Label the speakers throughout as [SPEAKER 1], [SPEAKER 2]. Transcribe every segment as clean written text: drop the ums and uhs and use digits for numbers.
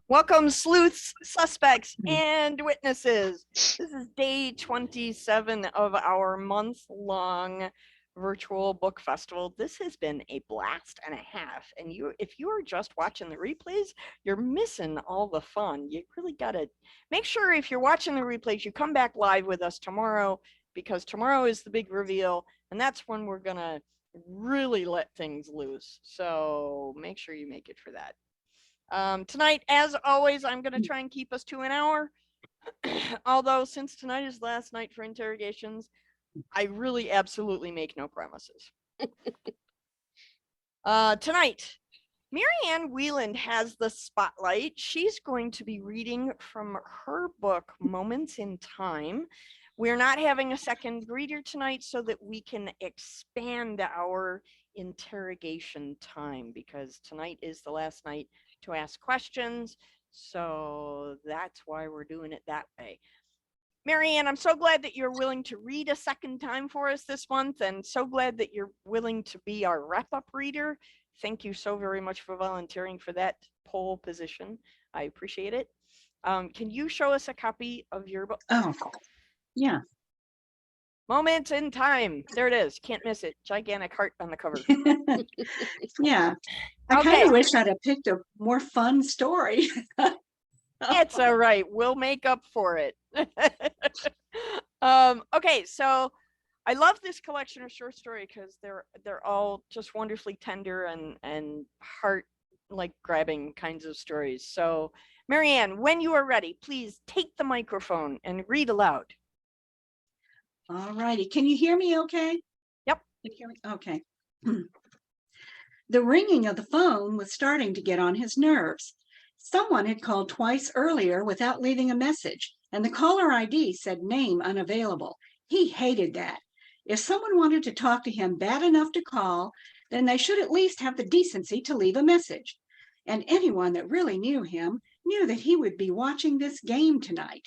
[SPEAKER 1] Welcome, sleuths, suspects, and witnesses. This is day 27 of our month-long virtual book festival. This has been a blast and a half, and if you are just watching the replays, you're missing all the fun. You really gotta make sure if you're watching the replays, you come back live with us tomorrow, because tomorrow is the big reveal, and that's when we're gonna really let things loose. So make sure you make it for that. Tonight, as always, I'm going to try and keep us to an hour. Although, since tonight is last night for interrogations, I really absolutely make no promises. Tonight, Marianne Wieland has the spotlight. She's going to be reading from her book, Moments in Time. We're not having a second reader tonight so that we can expand our interrogation time, because tonight is the last night to ask questions. So that's why we're doing it that way. Marianne, I'm so glad that you're willing to read a second time for us this month, and so glad that you're willing to be our wrap-up reader. Thank you so very much for volunteering for that pole position. I appreciate it. Can you show us a copy of your book?
[SPEAKER 2] Oh, yeah.
[SPEAKER 1] Moments in Time. There it is. Can't miss it. Gigantic heart on the cover.
[SPEAKER 2] Yeah. I kind of wish I'd have picked a more fun story.
[SPEAKER 1] It's all right. We'll make up for it. Okay, so I love this collection of short story because they're all just wonderfully tender and heart like grabbing kinds of stories. So Marianne, when you are ready, please take the microphone and read aloud.
[SPEAKER 2] All righty. Can you hear me okay?
[SPEAKER 1] Yep.
[SPEAKER 2] Can you hear me? Okay. The ringing of the phone was starting to get on his nerves. Someone had called twice earlier without leaving a message, and the caller ID said name unavailable. He hated that. If someone wanted to talk to him bad enough to call, then they should at least have the decency to leave a message. And anyone that really knew him knew that he would be watching this game tonight.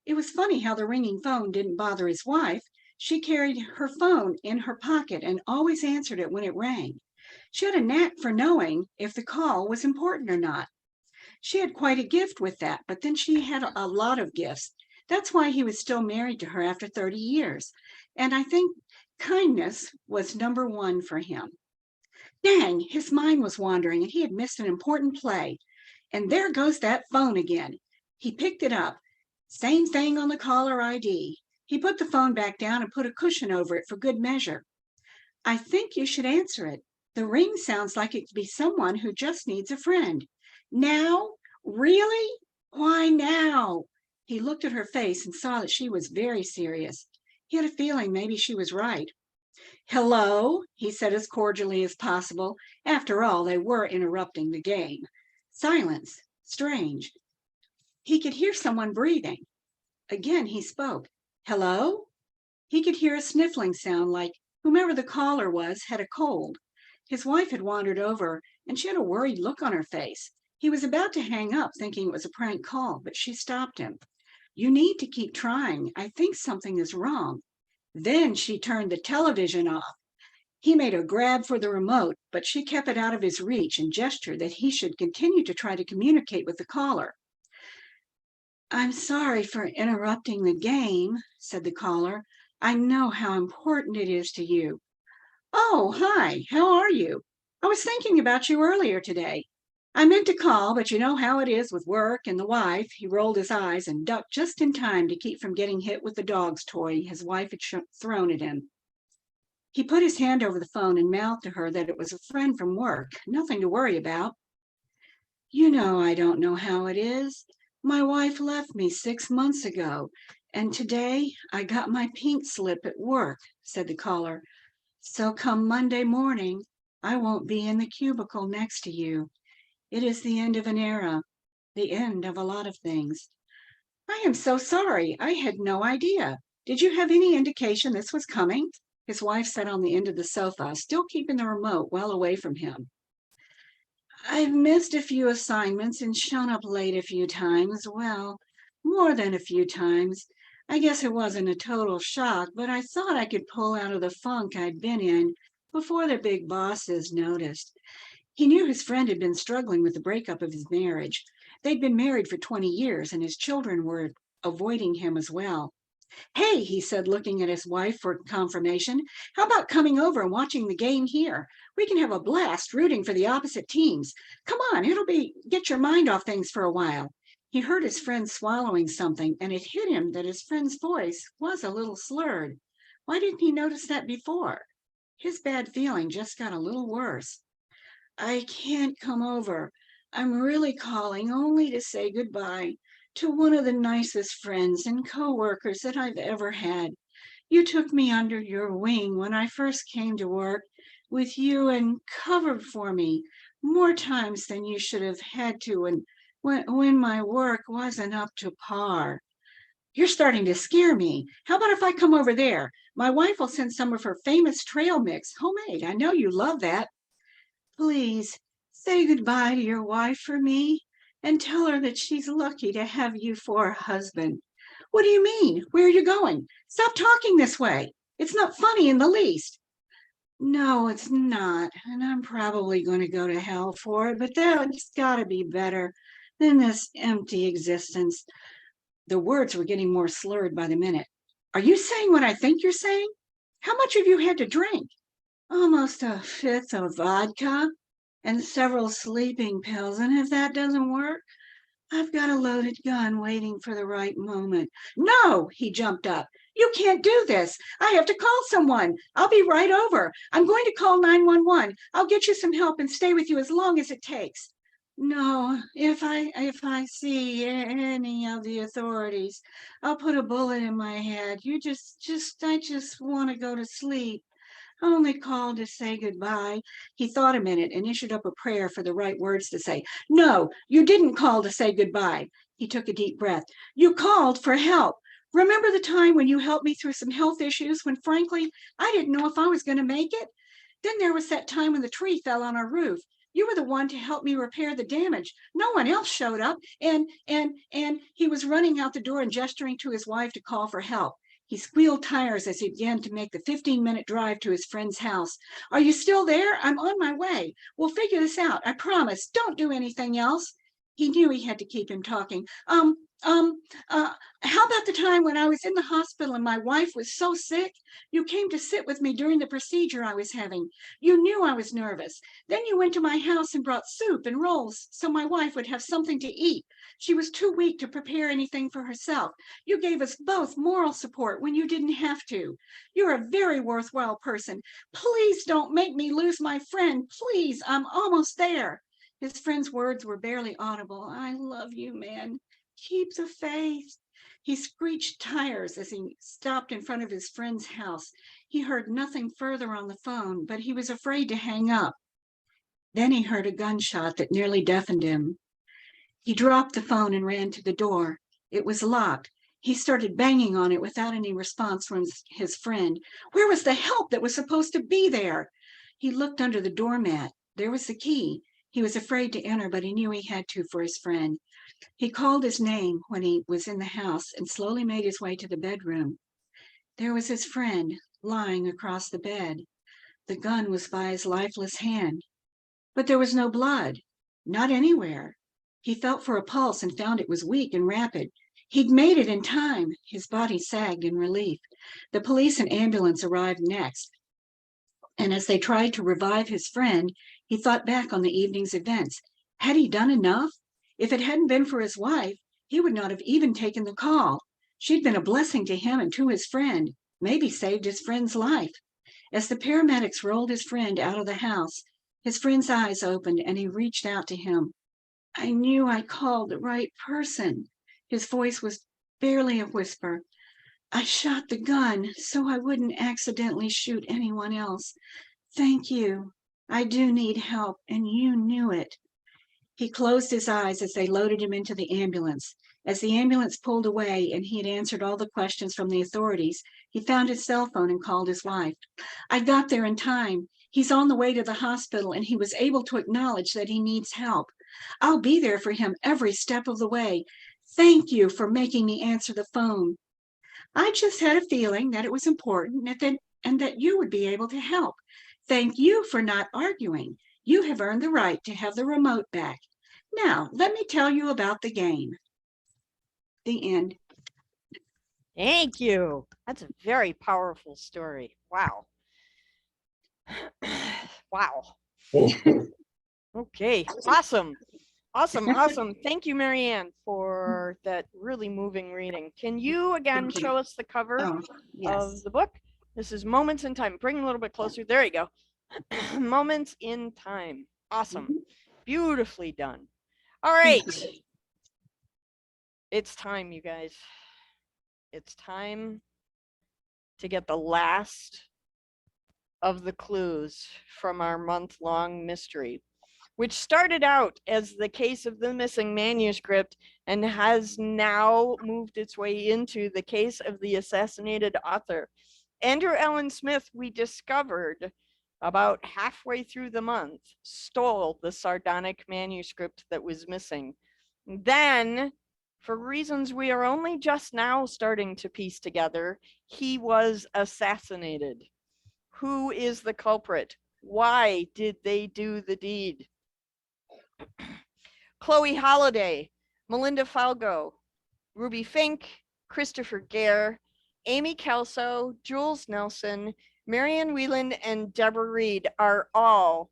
[SPEAKER 2] It was funny how the ringing phone didn't bother his wife. She carried her phone in her pocket and always answered it when it rang. She had a knack for knowing if the call was important or not. She had quite a gift with that, but then she had a lot of gifts. That's why he was still married to her after 30 years. And I think kindness was number one for him. Dang, his mind was wandering and he had missed an important play. And there goes that phone again. He picked it up. Same thing on the caller ID. He put the phone back down and put a cushion over it for good measure. I think you should answer it. The ring sounds like it could be someone who just needs a friend. Now? Really? Why now? He looked at her face and saw that she was very serious. He had a feeling maybe she was right. Hello, he said as cordially as possible. After all, they were interrupting the game. Silence. Strange. He could hear someone breathing. Again he spoke. Hello? He could hear a sniffling sound like whomever the caller was had a cold. His wife had wandered over, and she had a worried look on her face. He was about to hang up, thinking it was a prank call, but she stopped him. You need to keep trying. I think something is wrong. Then she turned the television off. He made a grab for the remote, but she kept it out of his reach and gestured that he should continue to try to communicate with the caller. I'm sorry for interrupting the game, said the caller. I know how important it is to you. Oh, hi, how are you? I was thinking about you earlier today. I meant to call, but you know how it is with work and the wife. He rolled his eyes and ducked just in time to keep from getting hit with the dog's toy his wife had thrown at him. He put his hand over the phone and mouthed to her that it was a friend from work, nothing to worry about. You know I don't know how it is. My wife left me 6 months ago, and today I got my pink slip at work, said the caller. So come Monday morning, I won't be in the cubicle next to you. It is the end of an era, the end of a lot of things. I am so sorry. I had no idea. Did you have any indication this was coming? His wife sat on the end of the sofa, still keeping the remote well away from him. I've missed a few assignments and shown up late a few times. Well, more than a few times. I guess it wasn't a total shock, but I thought I could pull out of the funk I'd been in before the big bosses noticed. He knew his friend had been struggling with the breakup of his marriage. They'd been married for 20 years, and his children were avoiding him as well. Hey, he said, looking at his wife for confirmation, how about coming over and watching the game here? We can have a blast rooting for the opposite teams. Come on, get your mind off things for a while. He heard his friend swallowing something, and it hit him that his friend's voice was a little slurred. Why didn't he notice that before? His bad feeling just got a little worse. I can't come over. I'm really calling only to say goodbye to one of the nicest friends and coworkers that I've ever had. You took me under your wing when I first came to work with you and covered for me more times than you should have had to, and when my work wasn't up to par. You're starting to scare me. How about if I come over there? My wife will send some of her famous trail mix, homemade. I know you love that. Please say goodbye to your wife for me and tell her that she's lucky to have you for a husband. What do you mean? Where are you going? Stop talking this way. It's not funny in the least. No, it's not. And I'm probably going to go to hell for it, but that's got to be better than this empty existence. The words were getting more slurred by the minute. Are you saying what I think you're saying? How much have you had to drink? Almost a fifth of vodka and several sleeping pills. And if that doesn't work, I've got a loaded gun waiting for the right moment. No, he jumped up. You can't do this. I have to call someone. I'll be right over. I'm going to call 911. I'll get you some help and stay with you as long as it takes. No, if I see any of the authorities, I'll put a bullet in my head. I just want to go to sleep. I only called to say goodbye. He thought a minute and issued up a prayer for the right words to say. No, you didn't call to say goodbye. He took a deep breath. You called for help. Remember the time when you helped me through some health issues when, frankly, I didn't know if I was going to make it? Then there was that time when the tree fell on our roof. You were the one to help me repair the damage. No one else showed up. And he was running out the door and gesturing to his wife to call for help. He squealed tires as he began to make the 15-minute drive to his friend's house. Are you still there? I'm on my way. We'll figure this out. I promise. Don't do anything else. He knew he had to keep him talking. How about the time when I was in the hospital and my wife was so sick? You came to sit with me during the procedure I was having. You knew I was nervous. Then you went to my house and brought soup and rolls so my wife would have something to eat. She was too weak to prepare anything for herself. You gave us both moral support when you didn't have to. You're a very worthwhile person. Please don't make me lose my friend. Please, I'm almost there. His friend's words were barely audible. I love you, man. Keep the faith. He screeched tires as he stopped in front of his friend's house. He heard nothing further on the phone, but he was afraid to hang up. Then he heard a gunshot that nearly deafened him. He dropped the phone and ran to the door. It was locked. He started banging on it without any response from his friend. Where was the help that was supposed to be there? He looked under the doormat. There was the key. He was afraid to enter, but he knew he had to for his friend. He called his name when he was in the house and slowly made his way to the bedroom. There was his friend lying across the bed. The gun was by his lifeless hand, but there was no blood, not anywhere. He felt for a pulse and found it was weak and rapid. He'd made it in time. His body sagged in relief. The police and ambulance arrived next, and as they tried to revive his friend, he thought back on the evening's events. Had he done enough? If it hadn't been for his wife, he would not have even taken the call. She'd been a blessing to him and to his friend, maybe saved his friend's life. As the paramedics rolled his friend out of the house, his friend's eyes opened and he reached out to him. I knew I called the right person. His voice was barely a whisper. I shot the gun so I wouldn't accidentally shoot anyone else. Thank you. I do need help, and you knew it. He closed his eyes as they loaded him into the ambulance. As the ambulance pulled away and he had answered all the questions from the authorities, he found his cell phone and called his wife. I got there in time. He's on the way to the hospital, and he was able to acknowledge that he needs help. I'll be there for him every step of the way. Thank you for making me answer the phone. I just had a feeling that it was important and that you would be able to help. Thank you for not arguing. You have earned the right to have the remote back. Now, let me tell you about the game. The end.
[SPEAKER 1] Thank you. That's a very powerful story. Wow. Wow. Okay. Awesome. Awesome. Thank you, Marianne, for that really moving reading. Can you again
[SPEAKER 2] Thank you.
[SPEAKER 1] show us the cover
[SPEAKER 2] Oh,
[SPEAKER 1] of
[SPEAKER 2] yes.
[SPEAKER 1] the book? This is Moments in Time. Bring it a little bit closer. There you go. Moments in Time. Awesome.
[SPEAKER 2] Mhm.
[SPEAKER 1] Beautifully done. All right. It's time, you guys. It's time to get the last of the clues from our month-long mystery, which started out as the case of the missing manuscript and has now moved its way into the case of the assassinated author. Andrew Allen Smith, we discovered about halfway through the month, stole the sardonic manuscript that was missing. Then, for reasons we are only just now starting to piece together, he was assassinated. Who is the culprit? Why did they do the deed? Chloe Holliday, Melinda Falgo, Ruby Fink, Christopher Gare, Amy Kelso, Jules Nelson, Marianne Wieland, and Deborah Reed are all,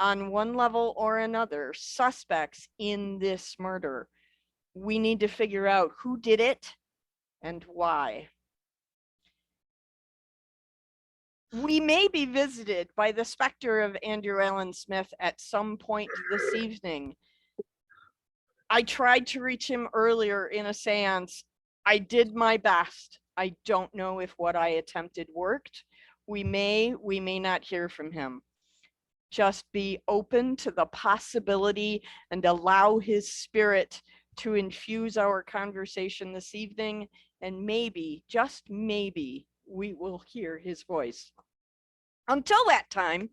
[SPEAKER 1] on one level or another, suspects in this murder. We need to figure out who did it and why. We may be visited by the specter of Andrew Allen Smith at some point this evening. I tried to reach him earlier in a seance. I did my best. I don't know if what I attempted worked. We may not hear from him. Just be open to the possibility and allow his spirit to infuse our conversation this evening, and maybe, just maybe, we will hear his voice. Until that time,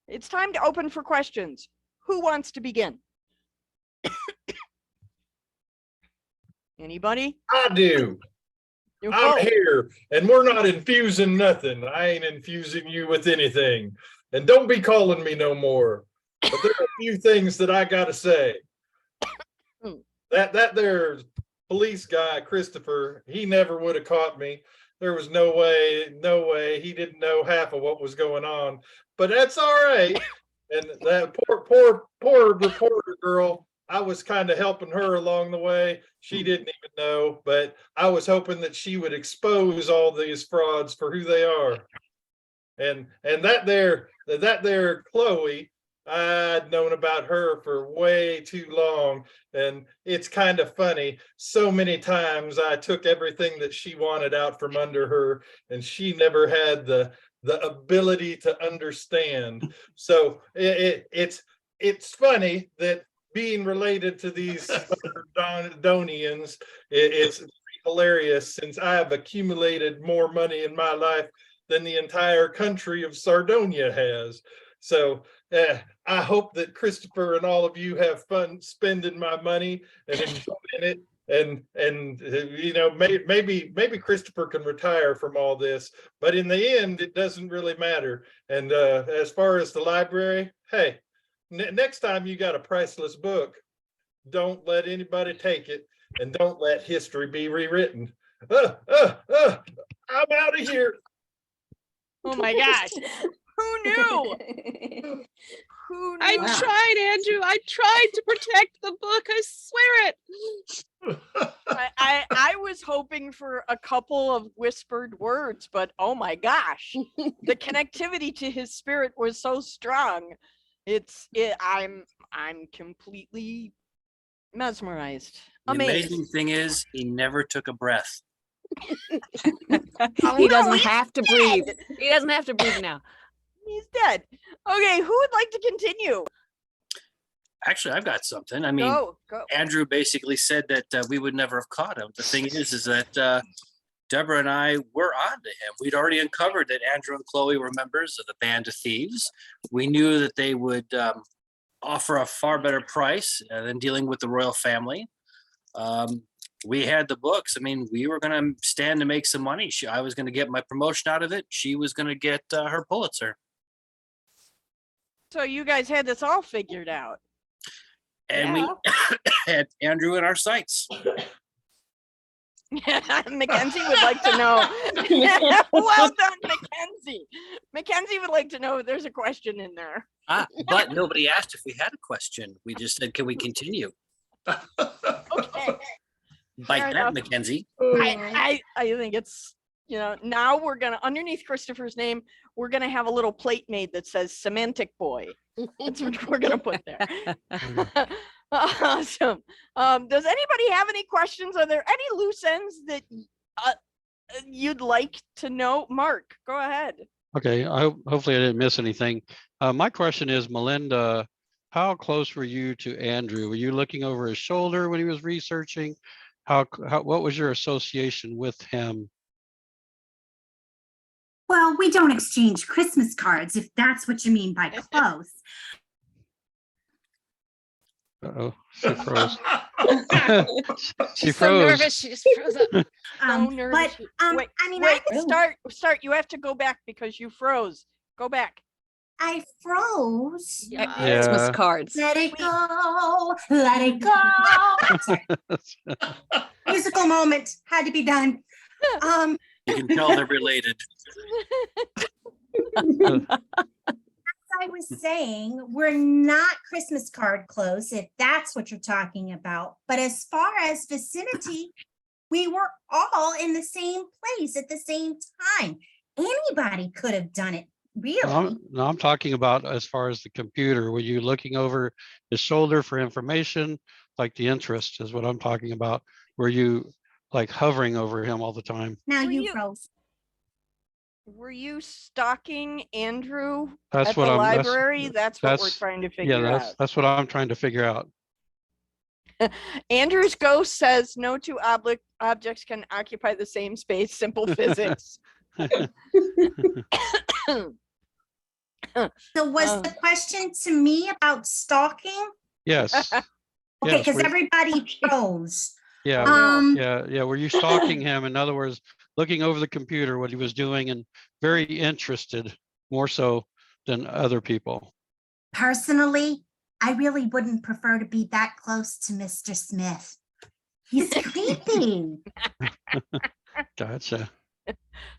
[SPEAKER 1] it's time to open for questions. Who wants to begin? Anybody?
[SPEAKER 3] I do. I'm here, and we're not infusing nothing. I ain't infusing you with anything. And don't be calling me no more. But there are a few things that I gotta say. That there police guy, Christopher, he never would have caught me. There was no way. He didn't know half of what was going on. But that's all right. And that poor reporter girl, I was kind of helping her along the way. She didn't even know, but I was hoping that she would expose all these frauds for who they are. And that there Chloe, I'd known about her for way too long, and it's kind of funny. So many times I took everything that she wanted out from under her, and she never had the ability to understand. So it's funny that being related to these Donians, it's hilarious, since I have accumulated more money in my life than the entire country of Sardonia has. So I hope that Christopher and all of you have fun spending my money and enjoying it. And you know, maybe Christopher can retire from all this, but in the end, it doesn't really matter. And as far as the library, hey, next time you got a priceless book, don't let anybody take it, and don't let history be rewritten. I'm out of here.
[SPEAKER 1] Oh my gosh. Who knew? Who knew?
[SPEAKER 4] I tried, Andrew. I tried to protect the book. I swear it.
[SPEAKER 1] I was hoping for a couple of whispered words, but oh my gosh, the connectivity to his spirit was so strong. I'm completely mesmerized.
[SPEAKER 5] The
[SPEAKER 1] Amazed.
[SPEAKER 5] amazing thing is, he never took a breath.
[SPEAKER 1] Oh,
[SPEAKER 4] He
[SPEAKER 1] no,
[SPEAKER 4] doesn't
[SPEAKER 1] he's
[SPEAKER 4] have to
[SPEAKER 1] dead.
[SPEAKER 4] breathe. He doesn't have to breathe now.
[SPEAKER 1] He's dead. Okay, who would like to continue?
[SPEAKER 5] Actually, I've got something. I mean,
[SPEAKER 1] Go.
[SPEAKER 5] Andrew basically said that we would never have caught him. The thing is that Deborah and I were on to him. We'd already uncovered that Andrew and Chloe were members of the Band of Thieves. We knew that they would offer a far better price than dealing with the royal family. We had the books. I mean, we were going to stand to make some money. I was going to get my promotion out of it. She was going to get her Pulitzer.
[SPEAKER 1] So you guys had this all figured out.
[SPEAKER 5] And we had Andrew in our sights.
[SPEAKER 1] Mackenzie would like to know. Well done, Mackenzie. Mackenzie would like to know if there's a question in there.
[SPEAKER 5] But nobody asked if we had a question. We just said, can we continue?
[SPEAKER 1] Okay.
[SPEAKER 5] Bite
[SPEAKER 1] Fair
[SPEAKER 5] that,
[SPEAKER 1] enough.
[SPEAKER 5] Mackenzie.
[SPEAKER 1] I think it's, now we're going to, underneath Christopher's name, we're going to have a little plate made that says semantic boy. That's what we're going to put there. Awesome. Does anybody have any questions? Are there any loose ends that you'd like to know? Mark, go ahead.
[SPEAKER 6] Okay, hopefully I didn't miss anything. My question is, Melinda, how close were you to Andrew? Were you looking over his shoulder when he was researching? What was your association with him?
[SPEAKER 7] Well, we don't exchange Christmas cards, if that's what you mean by close.
[SPEAKER 6] Uh-oh, she froze. She
[SPEAKER 4] She's so
[SPEAKER 6] froze.
[SPEAKER 4] nervous. She just froze up.
[SPEAKER 1] So nervous.
[SPEAKER 7] But
[SPEAKER 1] Wait,
[SPEAKER 7] I mean,
[SPEAKER 1] wait, start. You have to go back because you froze. Go back.
[SPEAKER 7] I froze.
[SPEAKER 4] Yeah.
[SPEAKER 6] Yeah.
[SPEAKER 4] cards.
[SPEAKER 7] Let it go. Let it go. Sorry. Musical moment had to be done.
[SPEAKER 5] You can tell they're related.
[SPEAKER 7] I was saying, we're not Christmas card close, if that's what you're talking about. But as far as vicinity, we were all in the same place at the same time. Anybody could have done it, really.
[SPEAKER 6] No, I'm talking about as far as the computer. Were you looking over his shoulder for information? Like the interest is what I'm talking about. Were you like hovering over him all the time?
[SPEAKER 7] Now
[SPEAKER 1] Were
[SPEAKER 7] you
[SPEAKER 1] you-
[SPEAKER 7] froze.
[SPEAKER 1] Were you stalking Andrew
[SPEAKER 6] That's
[SPEAKER 1] at
[SPEAKER 6] what
[SPEAKER 1] the
[SPEAKER 6] I'm.
[SPEAKER 1] Library? That's what we're
[SPEAKER 6] that's-
[SPEAKER 1] trying to
[SPEAKER 6] Yeah,
[SPEAKER 1] figure
[SPEAKER 6] that's what I'm trying to figure out.
[SPEAKER 1] out. Andrew's ghost says no two objects can occupy the same space. Simple physics.
[SPEAKER 7] So was the question to me about stalking?
[SPEAKER 6] Yes.
[SPEAKER 7] Okay,
[SPEAKER 6] Yes,
[SPEAKER 7] because
[SPEAKER 6] we-
[SPEAKER 7] everybody froze.
[SPEAKER 6] Yeah. Yeah. Were you stalking him? In other words, looking over the computer, what he was doing, and very interested, more so than other people.
[SPEAKER 7] Personally, I really wouldn't prefer to be that close to Mr. Smith. He's creepy.
[SPEAKER 6] Gotcha.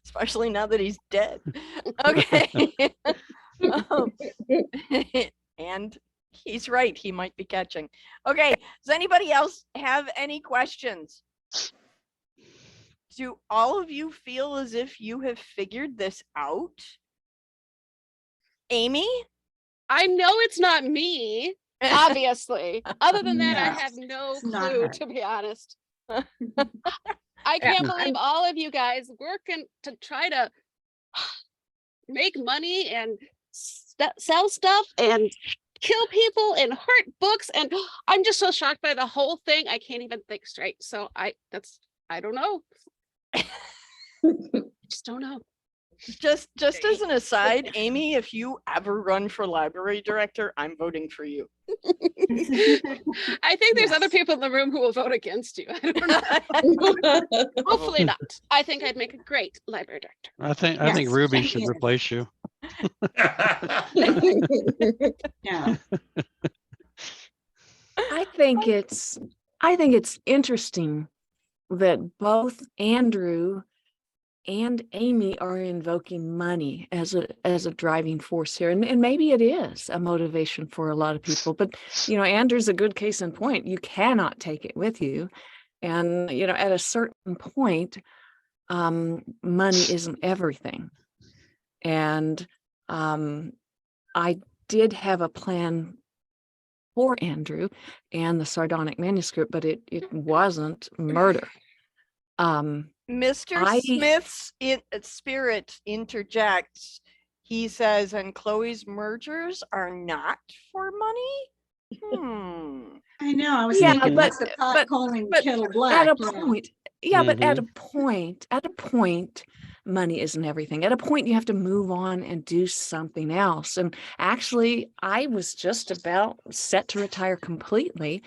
[SPEAKER 1] Especially now that he's dead. Okay. Um, and he's right. He might be catching. Okay. Does anybody else have any questions? Do all of you feel as if you have figured this out? Amy?
[SPEAKER 4] I know it's not me, obviously. Other than that, I
[SPEAKER 2] No,
[SPEAKER 4] have no
[SPEAKER 2] it's not
[SPEAKER 4] clue,
[SPEAKER 2] her.
[SPEAKER 4] to be honest. I can't believe all of you guys working to try to make money and sell stuff and kill people and hurt books. And I'm just so shocked by the whole thing. I can't even think straight. So I don't know. Just don't know.
[SPEAKER 1] Just as an aside, Amy, if you ever run for library director, I'm voting for you.
[SPEAKER 4] I think there's other
[SPEAKER 2] Yes.
[SPEAKER 4] people in the room who will vote against you. I don't know. Hopefully not. I think I'd make a great library director.
[SPEAKER 6] I think
[SPEAKER 2] Yes,
[SPEAKER 6] Ruby
[SPEAKER 2] thank
[SPEAKER 6] should
[SPEAKER 2] you.
[SPEAKER 6] replace you.
[SPEAKER 2] Yeah.
[SPEAKER 8] I think it's interesting that both Andrew and Amy are invoking money as a driving force here. And maybe it is a motivation for a lot of people. But Andrew's a good case in point. You cannot take it with you. And at a certain point, money isn't everything. And I did have a plan for Andrew and the sardonic manuscript, but it wasn't murder.
[SPEAKER 1] Mr. Smith's spirit interjects. He says, and Chloe's mergers are not for money?
[SPEAKER 2] I know. I was
[SPEAKER 8] Yeah,
[SPEAKER 2] thinking,
[SPEAKER 8] but-
[SPEAKER 2] what's the pot
[SPEAKER 8] but-
[SPEAKER 2] calling
[SPEAKER 8] but
[SPEAKER 2] kettle black?
[SPEAKER 8] At a
[SPEAKER 2] Yeah.
[SPEAKER 8] point, but at a point, money isn't everything. At a point, you have to move on and do something else. And actually, I was just about set to retire completely.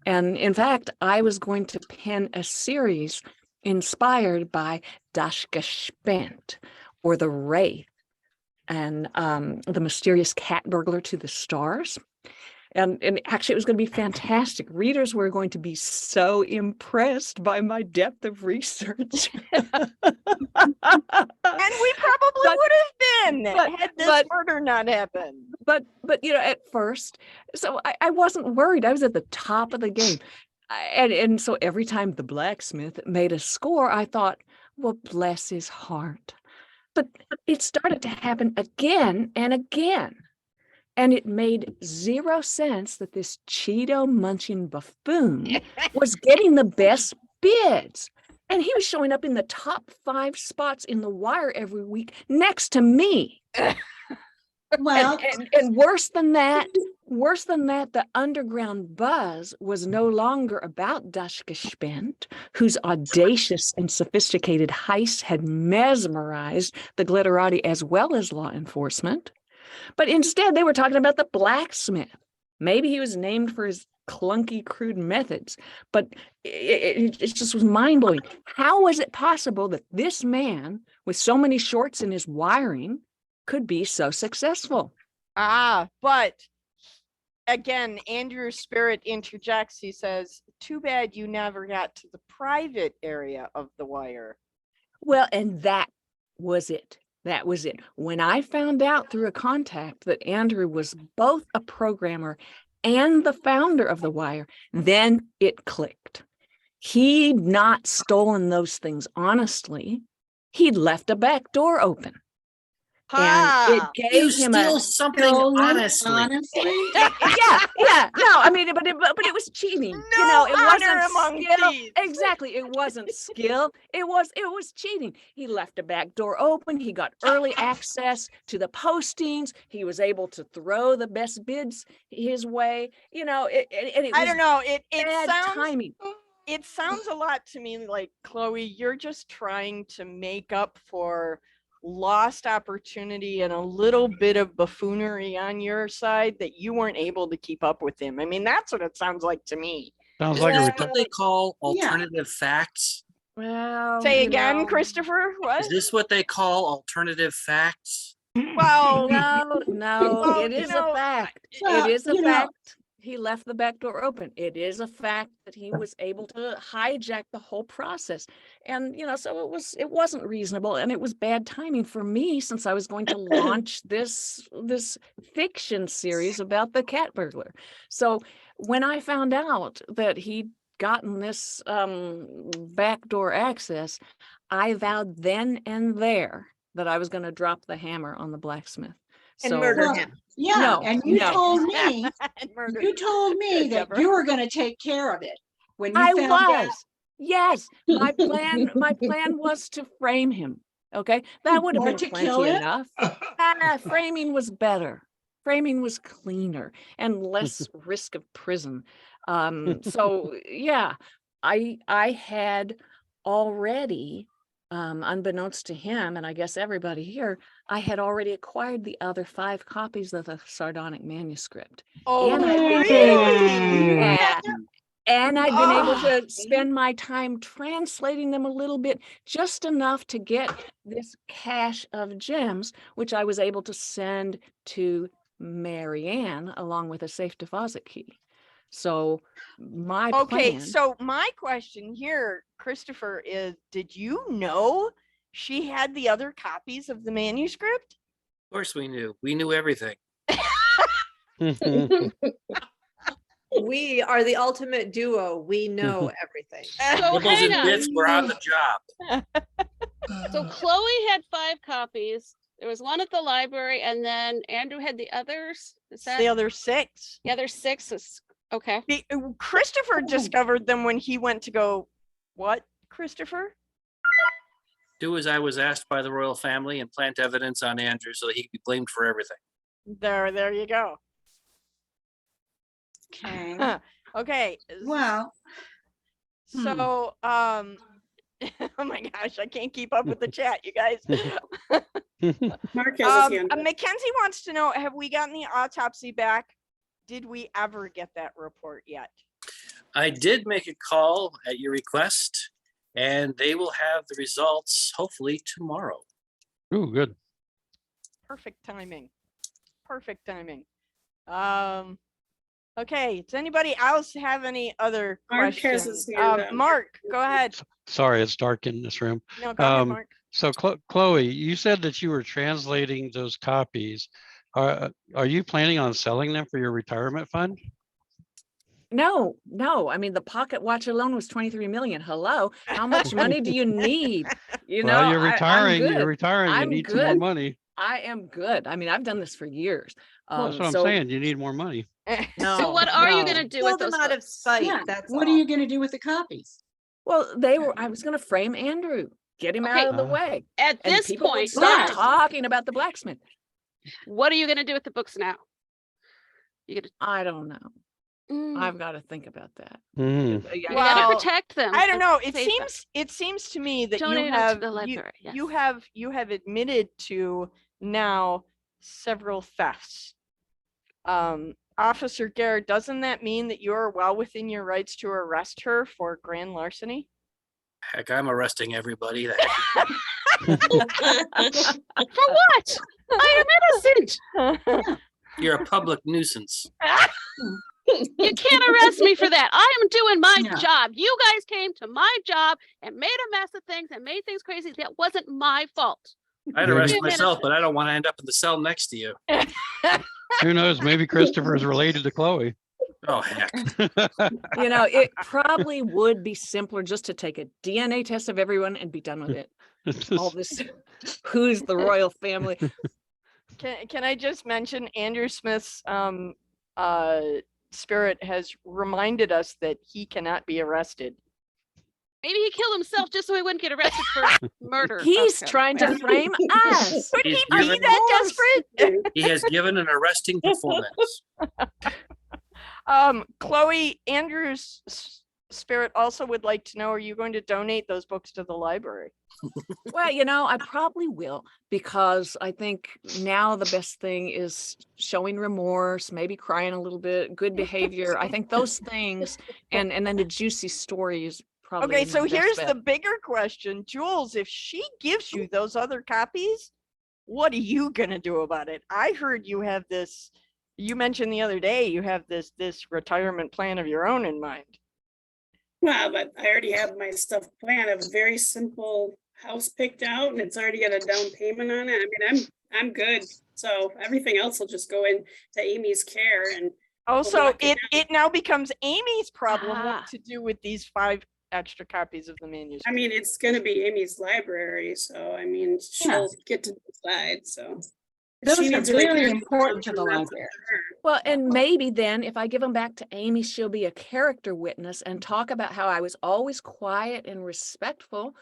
[SPEAKER 8] And in fact, I was going to pen a series inspired by Das Gespenst or the Wraith. The Mysterious Cat Burglar to the Stars. And actually, it was going to be fantastic. Readers were going to be so impressed by my depth of research.
[SPEAKER 1] And we probably
[SPEAKER 8] But-
[SPEAKER 1] would have been had this
[SPEAKER 8] but-
[SPEAKER 1] murder not happened.
[SPEAKER 8] But at first, so I wasn't worried. I was at the top of the game. And so every time the blacksmith made a score, I thought, well, bless his heart. But it started to happen again and again. And it made zero sense that this Cheeto munching buffoon was getting the best bids. And he was showing up in the top 5 spots in the wire every week next to me.
[SPEAKER 2] Well,
[SPEAKER 8] And worse than that, the underground buzz was no longer about Dushka Spent, whose audacious and sophisticated heist had mesmerized the glitterati as well as law enforcement. But instead, they were talking about the blacksmith. Maybe he was named for his clunky, crude methods, but it just was mind-blowing. How was it possible that this man, with so many shorts in his wiring, could be so successful?
[SPEAKER 1] But again, Andrew's spirit interjects. He says, too bad you never got to the private area of the wire.
[SPEAKER 8] Well, and that was it. That was it. When I found out through a contact that Andrew was both a programmer and the founder of the wire, then it clicked. He'd not stolen those things honestly. He'd left a back door open. And it gave
[SPEAKER 5] You
[SPEAKER 8] him
[SPEAKER 5] steal
[SPEAKER 8] a
[SPEAKER 5] something
[SPEAKER 2] stolen,
[SPEAKER 5] honestly.
[SPEAKER 2] honestly.
[SPEAKER 8] yeah. No, I mean, but it was cheating.
[SPEAKER 1] No
[SPEAKER 8] it
[SPEAKER 1] honor
[SPEAKER 8] wasn't
[SPEAKER 1] among
[SPEAKER 8] skill.
[SPEAKER 1] thieves.
[SPEAKER 8] Exactly, it wasn't skill. It was cheating. He left a back door open. He got early access to the postings. He was able to throw the best bids his way. And it
[SPEAKER 1] I
[SPEAKER 8] was
[SPEAKER 1] don't know. It
[SPEAKER 8] bad
[SPEAKER 1] sounds
[SPEAKER 8] timing.
[SPEAKER 1] it sounds a lot to me like, Chloe, you're just trying to make up for lost opportunity and a little bit of buffoonery on your side that you weren't able to keep up with him. I mean, that's what it sounds like to me.
[SPEAKER 6] Sounds
[SPEAKER 5] Is
[SPEAKER 6] like a
[SPEAKER 5] this
[SPEAKER 6] reti-
[SPEAKER 5] what they call
[SPEAKER 2] Yeah.
[SPEAKER 5] alternative facts?
[SPEAKER 8] Well,
[SPEAKER 1] Say
[SPEAKER 8] you
[SPEAKER 1] again,
[SPEAKER 8] know,
[SPEAKER 1] Christopher. What?
[SPEAKER 5] Is this what they call alternative facts?
[SPEAKER 1] Well,
[SPEAKER 8] No,
[SPEAKER 1] Well,
[SPEAKER 8] it
[SPEAKER 1] you
[SPEAKER 8] is
[SPEAKER 1] know,
[SPEAKER 8] a fact.
[SPEAKER 2] Well,
[SPEAKER 8] It is a
[SPEAKER 2] you know-
[SPEAKER 8] fact. He left the back door open. It is a fact that he was able to hijack the whole process. And, so it wasn't reasonable, and it was bad timing for me since I was going to launch this fiction series about the cat burglar. So when I found out that he'd gotten this backdoor access, I vowed then and there that I was going to drop the hammer on the blacksmith.
[SPEAKER 9] And
[SPEAKER 8] So-
[SPEAKER 9] murder
[SPEAKER 2] Well,
[SPEAKER 9] him.
[SPEAKER 2] Yeah,
[SPEAKER 8] No,
[SPEAKER 2] and you
[SPEAKER 8] no.
[SPEAKER 2] told me,
[SPEAKER 1] and murder.
[SPEAKER 2] you told me that
[SPEAKER 1] Deborah.
[SPEAKER 2] you were going to take care of it when you
[SPEAKER 8] I
[SPEAKER 2] found out.
[SPEAKER 8] was. Yes, my plan was to frame him. Okay, that would have
[SPEAKER 2] Or
[SPEAKER 8] been
[SPEAKER 2] to
[SPEAKER 8] plenty
[SPEAKER 2] kill him?
[SPEAKER 8] enough. Framing was better. Framing was cleaner and less risk of prison. So yeah, I had already, unbeknownst to him, and I guess everybody here, I had already acquired the other 5 copies of the sardonic manuscript.
[SPEAKER 1] Oh,
[SPEAKER 8] And I-
[SPEAKER 1] really?
[SPEAKER 8] Yeah. And I'd been able
[SPEAKER 1] Ah.
[SPEAKER 8] to spend my time translating them a little bit, just enough to get this cache of gems, which I was able to send to Marianne along with a safe deposit key. So my
[SPEAKER 1] Okay,
[SPEAKER 8] plan,
[SPEAKER 1] so my question here, Christopher, is did you know she had the other copies of the manuscript?
[SPEAKER 5] Of course we knew. We knew everything.
[SPEAKER 9] We are the ultimate duo. We know everything.
[SPEAKER 4] So
[SPEAKER 5] Nibbles
[SPEAKER 4] hang
[SPEAKER 5] and
[SPEAKER 4] on.
[SPEAKER 5] bits were on the job.
[SPEAKER 4] So Chloe had 5 copies. There was one at the library, and then Andrew had the others. Is that
[SPEAKER 1] The other 6.
[SPEAKER 4] the other 6? Is okay.
[SPEAKER 1] Christopher discovered them when he went to go, what, Christopher?
[SPEAKER 5] Do as I was asked by the royal family and plant evidence on Andrew so that he could be blamed for everything.
[SPEAKER 1] There you go.
[SPEAKER 2] Okay.
[SPEAKER 1] Okay.
[SPEAKER 2] Well,
[SPEAKER 1] So, oh my gosh, I can't keep up with the chat, you guys.
[SPEAKER 9] Mark has his hand up.
[SPEAKER 1] Mackenzie wants to know, have we gotten the autopsy back? Did we ever get that report yet?
[SPEAKER 5] I did make a call at your request, and they will have the results hopefully tomorrow.
[SPEAKER 6] Ooh, good.
[SPEAKER 1] Perfect timing. Perfect timing. Okay, does anybody else have any other
[SPEAKER 9] Mark has
[SPEAKER 1] questions?
[SPEAKER 9] his hand up.
[SPEAKER 1] Mark, go ahead.
[SPEAKER 6] Sorry, it's dark in this room.
[SPEAKER 1] No, go ahead,
[SPEAKER 6] Um,
[SPEAKER 1] Mark.
[SPEAKER 6] So Chloe, you said that you were translating those copies. Are you planning on selling them for your retirement fund?
[SPEAKER 8] No, I mean, the pocket watch alone was 23 million. Hello, how much money do you need? You know,
[SPEAKER 6] Well, you're
[SPEAKER 8] I'm
[SPEAKER 6] retiring. You're
[SPEAKER 8] good.
[SPEAKER 6] retiring. You
[SPEAKER 8] I'm
[SPEAKER 6] need some more
[SPEAKER 8] good.
[SPEAKER 6] money.
[SPEAKER 8] I am good. I mean, I've done this for years.
[SPEAKER 6] Well, that's what I'm
[SPEAKER 8] So
[SPEAKER 6] saying. You need more money.
[SPEAKER 8] no.
[SPEAKER 4] So what are you
[SPEAKER 8] no.
[SPEAKER 4] gonna do with
[SPEAKER 9] Kill them
[SPEAKER 4] those
[SPEAKER 9] out of
[SPEAKER 4] books?
[SPEAKER 9] sight,
[SPEAKER 2] Yeah,
[SPEAKER 9] that's
[SPEAKER 2] what are
[SPEAKER 9] all.
[SPEAKER 2] you gonna do with the copies?
[SPEAKER 8] Well, I was going to frame Andrew, get him
[SPEAKER 4] Okay.
[SPEAKER 8] out of the
[SPEAKER 6] Ah.
[SPEAKER 8] way.
[SPEAKER 4] At
[SPEAKER 8] And
[SPEAKER 4] this
[SPEAKER 8] people would
[SPEAKER 4] point,
[SPEAKER 8] stop
[SPEAKER 2] Yes.
[SPEAKER 8] talking about the blacksmith.
[SPEAKER 4] what are you gonna do with the books now?
[SPEAKER 8] I don't know.
[SPEAKER 4] Mm,
[SPEAKER 8] I've got to think about that.
[SPEAKER 6] Mhm.
[SPEAKER 8] Yeah,
[SPEAKER 4] you
[SPEAKER 1] Well,
[SPEAKER 4] gotta protect them.
[SPEAKER 1] I don't
[SPEAKER 4] and
[SPEAKER 1] know. It
[SPEAKER 4] save them.
[SPEAKER 1] seems to me that
[SPEAKER 4] Donate
[SPEAKER 1] you
[SPEAKER 4] them to
[SPEAKER 1] have
[SPEAKER 4] the library,
[SPEAKER 1] you
[SPEAKER 4] yes.
[SPEAKER 1] have admitted to now several thefts. Officer Garrett, doesn't that mean that you are well within your rights to arrest her for grand larceny?
[SPEAKER 5] Heck, I'm arresting everybody. That
[SPEAKER 4] For what? I am innocent.
[SPEAKER 5] you're a public nuisance.
[SPEAKER 4] You can't arrest me for that. I am doing my
[SPEAKER 2] Yeah.
[SPEAKER 4] job. You guys came to my job and made a mess of things and made things crazy. That wasn't my fault.
[SPEAKER 5] I'd
[SPEAKER 6] Maybe-
[SPEAKER 5] arrest
[SPEAKER 4] You're
[SPEAKER 5] myself,
[SPEAKER 4] innocent.
[SPEAKER 5] but I don't want to end up in the cell next to you.
[SPEAKER 6] Who knows? Maybe Christopher is related to Chloe.
[SPEAKER 5] Oh, heck.
[SPEAKER 8] You know, it probably would be simpler just to take a DNA test of everyone and be done with it. All this, who's the royal family?
[SPEAKER 1] Can I just mention Andrew Smith's spirit has reminded us that he cannot be arrested.
[SPEAKER 4] Maybe he killed himself just so he wouldn't get arrested for murder.
[SPEAKER 8] He's
[SPEAKER 4] Okay.
[SPEAKER 8] trying to frame us.
[SPEAKER 1] Would
[SPEAKER 5] He's
[SPEAKER 1] he be
[SPEAKER 5] given-
[SPEAKER 1] that desperate?
[SPEAKER 5] He has given an arresting performance.
[SPEAKER 1] Chloe, Andrew's spirit also would like to know, are you going to donate those books to the library?
[SPEAKER 8] Well, you know, I probably will, because I think now the best thing is showing remorse, maybe crying a little bit, good behavior. I think those things, and then the juicy stories probably.
[SPEAKER 1] Okay, so
[SPEAKER 8] my best
[SPEAKER 1] here's
[SPEAKER 8] bet.
[SPEAKER 1] the bigger question. Jules, if she gives you those other copies, what are you gonna do about it? I heard you have this, you mentioned the other day, you have this retirement plan of your own in mind.
[SPEAKER 9] Well, but I already have my stuff planned. I have a very simple house picked out and it's already got a down payment on it. I mean, I'm good. So everything else will just go into Amy's care and
[SPEAKER 1] Also,
[SPEAKER 9] knock it
[SPEAKER 1] it now becomes Amy's problem
[SPEAKER 4] Ah.
[SPEAKER 1] what to do with these 5 extra copies of the manuscript.
[SPEAKER 9] I mean, it's gonna be Amy's library, so I mean, she'll get to decide, so. If
[SPEAKER 2] Those
[SPEAKER 9] she
[SPEAKER 2] are
[SPEAKER 9] needs a
[SPEAKER 2] very
[SPEAKER 9] retirement
[SPEAKER 2] important to
[SPEAKER 9] plan,
[SPEAKER 2] the
[SPEAKER 9] that's up
[SPEAKER 2] library.
[SPEAKER 9] her.
[SPEAKER 8] Well, and maybe then if I give them back to Amy, she'll be a character witness and talk about how I was always quiet and respectful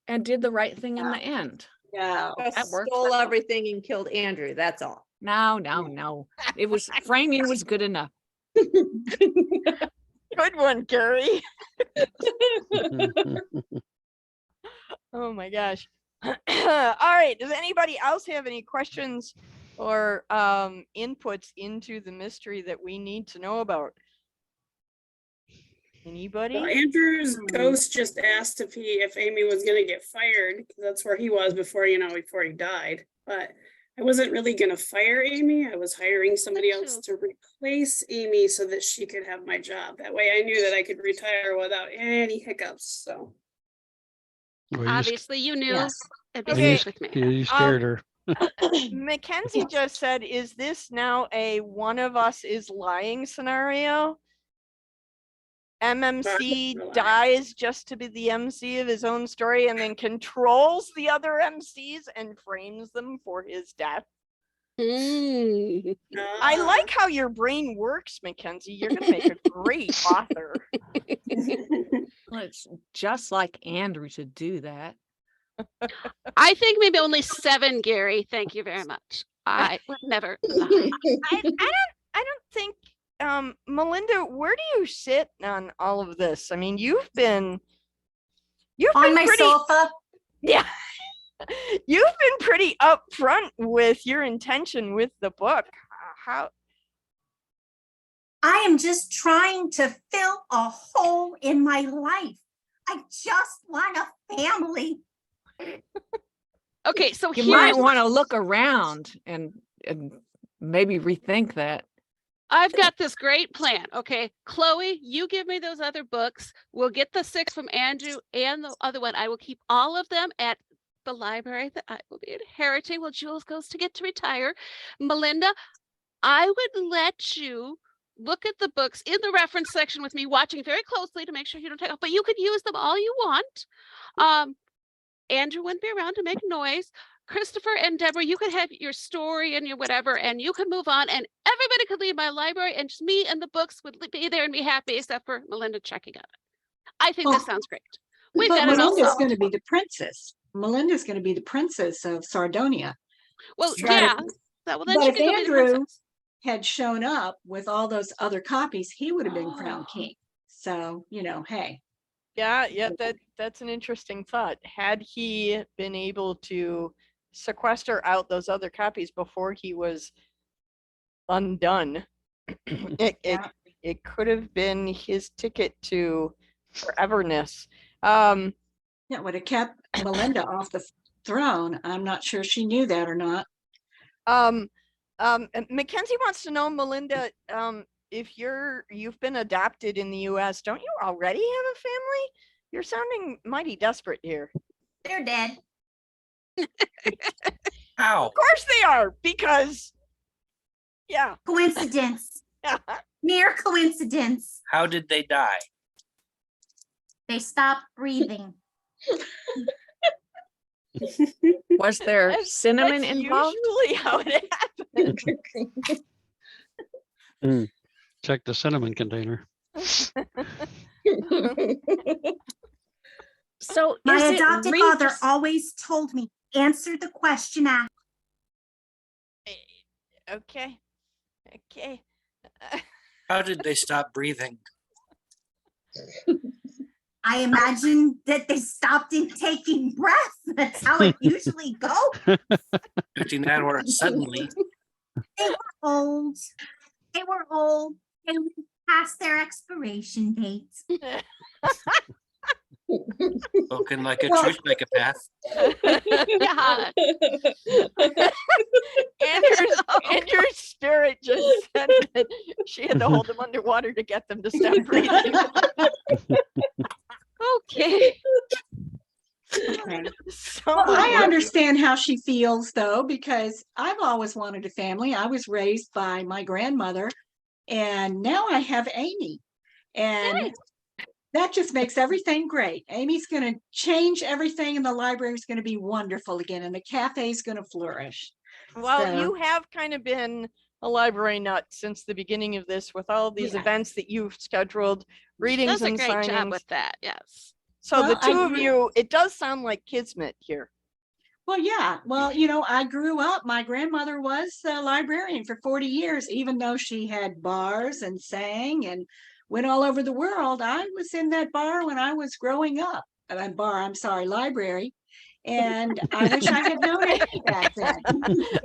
[SPEAKER 8] and did the right thing in the end.
[SPEAKER 9] Yeah.
[SPEAKER 8] That worked.
[SPEAKER 9] Stole everything and killed Andrew, that's all.
[SPEAKER 8] No. It was framing was good enough.
[SPEAKER 1] Good one, Gary. Oh my gosh. All right. Does anybody else have any questions or inputs into the mystery that we need to know about? Anybody?
[SPEAKER 9] Well, Andrew's ghost just asked if Amy was gonna get fired, 'cause that's where he was before he died. But I wasn't really gonna fire Amy. I was hiring somebody else to replace Amy so that she could have my job. That way I knew that I could retire without any hiccups, so.
[SPEAKER 6] Well,
[SPEAKER 4] Obviously, you knew.
[SPEAKER 2] Yes.
[SPEAKER 4] It'd be
[SPEAKER 1] Okay.
[SPEAKER 4] safe with me.
[SPEAKER 6] you scared her.
[SPEAKER 1] Mackenzie just said, is this now a one of us is lying scenario? MMC
[SPEAKER 9] Not lying.
[SPEAKER 1] dies just to be the MC of his own story and then controls the other MCs and frames them for his death.
[SPEAKER 4] Mm.
[SPEAKER 1] I like how your brain works, Mackenzie. You're gonna make a great author.
[SPEAKER 8] Well, it's just like Andrew to do that.
[SPEAKER 4] I think maybe only 7, Gary. Thank you very much. I would never lie.
[SPEAKER 1] I don't think Melinda, where do you sit on all of this? I mean, you've been
[SPEAKER 7] On my
[SPEAKER 1] pretty,
[SPEAKER 7] sofa.
[SPEAKER 1] yeah. You've been pretty upfront with your intention with the book. How
[SPEAKER 7] I am just trying to fill a hole in my life. I just want a family.
[SPEAKER 4] Okay, so
[SPEAKER 8] You
[SPEAKER 4] here's,
[SPEAKER 8] might want to look around and maybe rethink that.
[SPEAKER 4] I've got this great plan. Okay, Chloe, you give me those other books. We'll get the 6 from Andrew and the other one. I will keep all of them at the library that I will be inheriting while Jules goes to get to retire. Melinda, I would let you look at the books in the reference section with me, watching very closely to make sure you don't take off, but you could use them all you want. Andrew wouldn't be around to make noise. Christopher and Deborah, you could have your story and your whatever, and you could move on, and everybody could leave my library, and just me and the books would be there and be happy, except for Melinda checking on it. I think this sounds great. We've
[SPEAKER 2] But
[SPEAKER 4] got it all
[SPEAKER 2] Melinda's
[SPEAKER 4] solved.
[SPEAKER 2] going to be the princess. Melinda's going to be the princess of Sardonia.
[SPEAKER 4] Well,
[SPEAKER 2] But
[SPEAKER 4] yeah.
[SPEAKER 2] if-
[SPEAKER 4] Well, then
[SPEAKER 2] but
[SPEAKER 4] she
[SPEAKER 2] if
[SPEAKER 4] could go be the
[SPEAKER 2] Andrew
[SPEAKER 4] princess.
[SPEAKER 2] had shown up with all those other copies, he would have been crowned
[SPEAKER 4] Oh.
[SPEAKER 2] king. So, hey.
[SPEAKER 1] Yeah, that's an interesting thought. Had he been able to sequester out those other copies before he was undone,
[SPEAKER 2] Yeah.
[SPEAKER 1] it could have been his ticket to foreverness. Um,
[SPEAKER 2] That would have kept Melinda off the throne. I'm not sure she knew that or not.
[SPEAKER 1] and Mackenzie wants to know, Melinda, if you've been adopted in the US, don't you already have a family? You're sounding mighty desperate here.
[SPEAKER 7] They're dead.
[SPEAKER 5] How?
[SPEAKER 1] Of course they are, because yeah.
[SPEAKER 7] Coincidence. Mere coincidence.
[SPEAKER 5] How did they die?
[SPEAKER 7] They stopped breathing.
[SPEAKER 8] Was there
[SPEAKER 1] That's-
[SPEAKER 8] cinnamon
[SPEAKER 1] that's
[SPEAKER 8] involved?
[SPEAKER 1] usually how it happens.
[SPEAKER 6] Check the cinnamon container.
[SPEAKER 8] So
[SPEAKER 7] My
[SPEAKER 8] is it
[SPEAKER 7] adopted father
[SPEAKER 8] Reeves-
[SPEAKER 7] always told me, answer the question asked.
[SPEAKER 1] Okay.
[SPEAKER 5] How did they stop breathing?
[SPEAKER 7] I imagine that they stopped in taking breath. That's how it usually goes.
[SPEAKER 5] Expecting that or suddenly.
[SPEAKER 7] They were old. They were old. They were past their expiration dates.
[SPEAKER 5] Spoken like a
[SPEAKER 2] Well-
[SPEAKER 5] true psychopath.
[SPEAKER 4] Yeah.
[SPEAKER 1] Andrew's spirit just said that she had to hold them underwater to get them to stop breathing.
[SPEAKER 4] Okay.
[SPEAKER 2] Okay.
[SPEAKER 1] So
[SPEAKER 2] Well, I
[SPEAKER 1] much-
[SPEAKER 2] understand how she feels though, because I've always wanted a family. I was raised by my grandmother and now I have Amy. And
[SPEAKER 4] Right.
[SPEAKER 2] that just makes everything great. Amy's going to change everything and the library is going to be wonderful again and the cafe is going to flourish.
[SPEAKER 1] Well,
[SPEAKER 2] So-
[SPEAKER 1] you have kind of been a library nut since the beginning of this with all these
[SPEAKER 2] Yeah.
[SPEAKER 1] events that you've scheduled, readings
[SPEAKER 4] Does a
[SPEAKER 1] and
[SPEAKER 4] great job
[SPEAKER 1] signings.
[SPEAKER 4] with that. Yes.
[SPEAKER 1] So the
[SPEAKER 2] Well, I
[SPEAKER 1] two of
[SPEAKER 2] agree.
[SPEAKER 1] you, it does sound like kismet here.
[SPEAKER 2] Well, yeah. Well, I grew up, my grandmother was a librarian for 40 years, even though she had bars and sang and went all over the world. I was in that bar when I was growing up. Library. And I wish I had known Amy back then.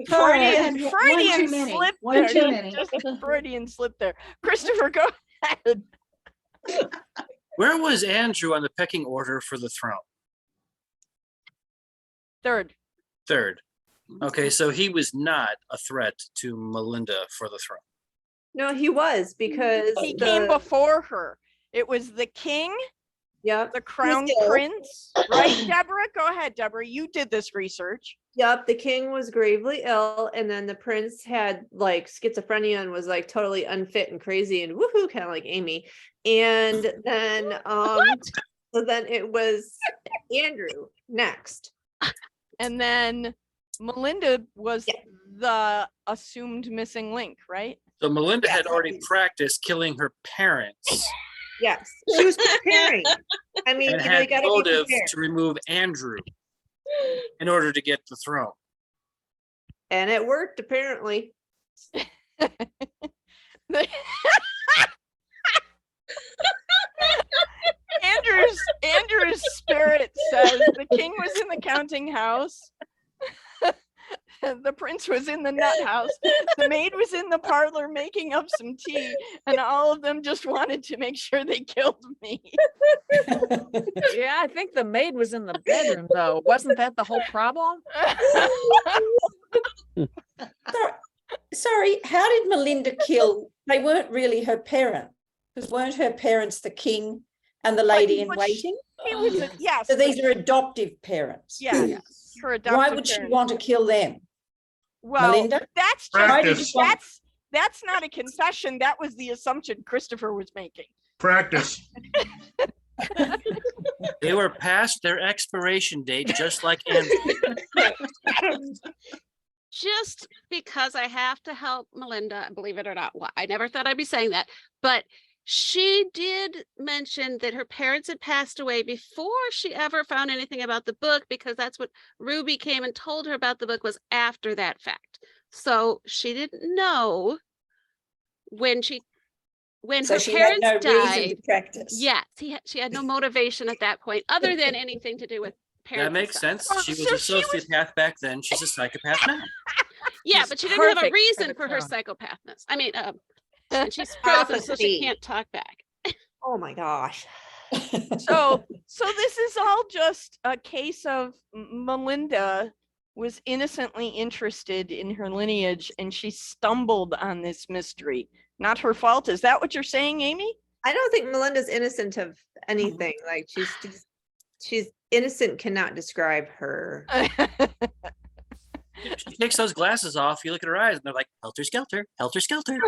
[SPEAKER 2] Sorry, I had
[SPEAKER 1] Freudian
[SPEAKER 2] one too many.
[SPEAKER 1] slip
[SPEAKER 2] One
[SPEAKER 1] there.
[SPEAKER 2] too many.
[SPEAKER 1] Just a Freudian slip there. Christopher, go ahead.
[SPEAKER 5] Where was Andrew on the pecking order for the throne?
[SPEAKER 1] Third.
[SPEAKER 5] Third. Okay, so he was not a threat to Melinda for the throne.
[SPEAKER 10] No, he was because
[SPEAKER 1] He came
[SPEAKER 10] the,
[SPEAKER 1] before her. It was the king,
[SPEAKER 10] yep,
[SPEAKER 1] the crown
[SPEAKER 10] ill.
[SPEAKER 1] prince, right, Deborah? Go ahead, Deborah. You did this research.
[SPEAKER 10] yep, the king was gravely ill, and then the prince had like schizophrenia and was like totally unfit and crazy and woohoo, kind of like Amy. And then so then it was Andrew next.
[SPEAKER 1] And then Melinda was
[SPEAKER 10] Yeah.
[SPEAKER 1] the assumed missing link, right?
[SPEAKER 5] So Melinda had
[SPEAKER 10] Yes.
[SPEAKER 5] already practiced killing her parents
[SPEAKER 10] Yes, she was preparing. I mean,
[SPEAKER 5] and
[SPEAKER 10] you
[SPEAKER 5] had
[SPEAKER 10] gotta be
[SPEAKER 5] motive
[SPEAKER 10] prepared.
[SPEAKER 5] to remove Andrew in order to get the throne.
[SPEAKER 10] And it worked apparently.
[SPEAKER 1] Andrew's spirit says the king was in the counting house. The prince was in the nut house. The maid was in the parlor making up some tea, and all of them just wanted to make sure they killed me.
[SPEAKER 8] Yeah, I think the maid was in the bedroom though. Wasn't that the whole problem?
[SPEAKER 11] Sorry, how did Melinda kill? They weren't really her parents, because weren't her parents the king and the lady in
[SPEAKER 1] But
[SPEAKER 11] waiting?
[SPEAKER 1] He was a, yes.
[SPEAKER 11] So these are adoptive parents.
[SPEAKER 1] Yeah. Her adoptive
[SPEAKER 11] Why would she
[SPEAKER 1] parents.
[SPEAKER 11] want to kill them?
[SPEAKER 1] Well,
[SPEAKER 11] Melinda?
[SPEAKER 1] that's
[SPEAKER 11] Why did
[SPEAKER 3] Practice.
[SPEAKER 11] you want-
[SPEAKER 1] that's not a confession. That was the assumption Christopher was making.
[SPEAKER 3] Practice.
[SPEAKER 5] They were past their expiration date, just like Andrew.
[SPEAKER 4] Just because I have to help Melinda, believe it or not. Well, I never thought I'd be saying that, but she did mention that her parents had passed away before she ever found anything about the book, because that's what Ruby came and told her about the book was after that fact. So she didn't know when
[SPEAKER 11] So
[SPEAKER 4] her
[SPEAKER 11] she had
[SPEAKER 4] parents
[SPEAKER 11] no reason
[SPEAKER 4] died.
[SPEAKER 11] to practice.
[SPEAKER 4] Yes, she had no motivation at that point other than anything to do with parents.
[SPEAKER 5] That
[SPEAKER 4] and
[SPEAKER 5] makes
[SPEAKER 4] stuff.
[SPEAKER 5] sense. She was a sociopath back then. She's a psychopath now.
[SPEAKER 4] Yeah,
[SPEAKER 8] She's
[SPEAKER 4] but she didn't have a
[SPEAKER 8] perfect for
[SPEAKER 4] reason
[SPEAKER 8] the
[SPEAKER 4] for her
[SPEAKER 8] job.
[SPEAKER 4] psychopathness. I mean, and she's frozen, so she
[SPEAKER 10] Apathy.
[SPEAKER 4] can't talk back.
[SPEAKER 10] Oh my gosh.
[SPEAKER 1] So this is all just a case of Melinda was innocently interested in her lineage and she stumbled on this mystery. Not her fault. Is that what you're saying, Amy?
[SPEAKER 10] I don't think Melinda's innocent of anything. Like she's innocent cannot describe her.
[SPEAKER 5] She takes those glasses off. You look at her eyes, and they're like helter skelter, helter skelter.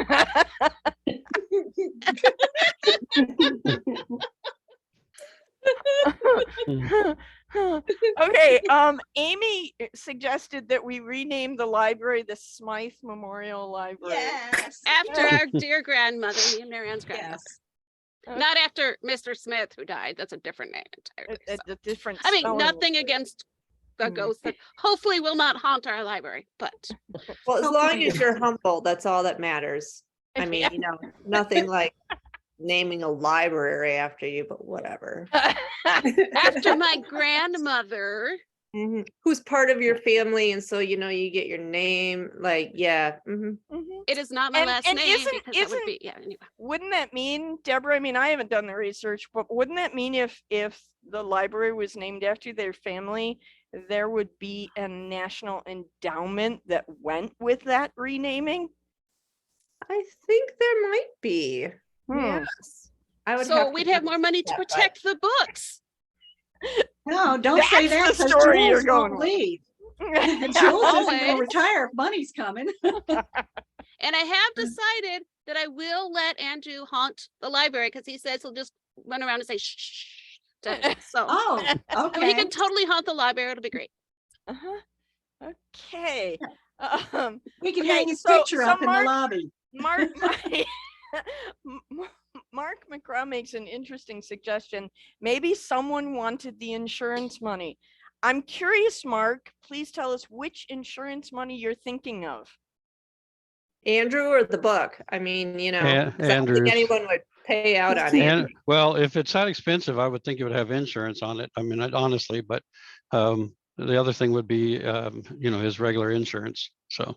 [SPEAKER 1] Okay, Amy suggested that we rename the library the Smythe Memorial Library.
[SPEAKER 7] Yes.
[SPEAKER 4] After our dear grandmother, me and Marianne's grandmother.
[SPEAKER 7] Yes.
[SPEAKER 4] Not after Mr. Smith, who died. That's a different name entirely.
[SPEAKER 1] It's
[SPEAKER 4] so.
[SPEAKER 1] a different
[SPEAKER 4] I mean,
[SPEAKER 1] spelling.
[SPEAKER 4] nothing against the
[SPEAKER 1] Mm.
[SPEAKER 4] ghost that hopefully will not haunt our library, but
[SPEAKER 10] Well, as long as you're humble, that's all that matters. I mean,
[SPEAKER 1] Yeah.
[SPEAKER 10] you know, nothing like naming a library after you, but whatever.
[SPEAKER 4] after my grandmother,
[SPEAKER 10] Who's part of your family, and so you know you get your name. Like, yeah.
[SPEAKER 1] Mhm.
[SPEAKER 4] it is not my
[SPEAKER 1] And-
[SPEAKER 4] last
[SPEAKER 1] and
[SPEAKER 4] name
[SPEAKER 1] isn't-
[SPEAKER 4] because that would be anyway.
[SPEAKER 1] Wouldn't that mean, Deborah? I mean, I haven't done the research, but wouldn't that mean if the library was named after their family, there would be a national endowment that went with that renaming?
[SPEAKER 10] I think there might be.
[SPEAKER 1] Hmm.
[SPEAKER 10] Yes. I would.
[SPEAKER 4] So we'd have more money to
[SPEAKER 10] that, but-
[SPEAKER 4] protect the books.
[SPEAKER 2] No, don't say that,
[SPEAKER 1] That's the
[SPEAKER 2] because
[SPEAKER 1] story you're
[SPEAKER 2] Jules
[SPEAKER 1] going
[SPEAKER 2] won't
[SPEAKER 1] with.
[SPEAKER 2] leave. And Jules isn't
[SPEAKER 4] Always.
[SPEAKER 2] gonna retire if money's coming.
[SPEAKER 4] And I have decided that I will let Andrew haunt the library because he says he'll just run around and say shh. Shh so
[SPEAKER 2] Oh,
[SPEAKER 4] he
[SPEAKER 2] okay.
[SPEAKER 4] can totally haunt the library. It'll be great.
[SPEAKER 1] Uh-huh. Okay.
[SPEAKER 2] We can
[SPEAKER 1] okay,
[SPEAKER 2] hang his
[SPEAKER 1] so-
[SPEAKER 2] picture
[SPEAKER 1] so
[SPEAKER 2] up in the
[SPEAKER 1] Mark-
[SPEAKER 2] lobby.
[SPEAKER 1] Mark McGraw makes an interesting suggestion. Maybe someone wanted the insurance money. I'm curious, Mark, please tell us which insurance money you're thinking of.
[SPEAKER 10] Andrew or the book. I mean, you know, 'cause I don't think
[SPEAKER 6] Andrew's.
[SPEAKER 10] anyone would pay out on
[SPEAKER 6] And
[SPEAKER 10] Andrew.
[SPEAKER 6] well, if it's that expensive, I would think it would have insurance on it. I mean, honestly, but the other thing would be, you know, his regular insurance. So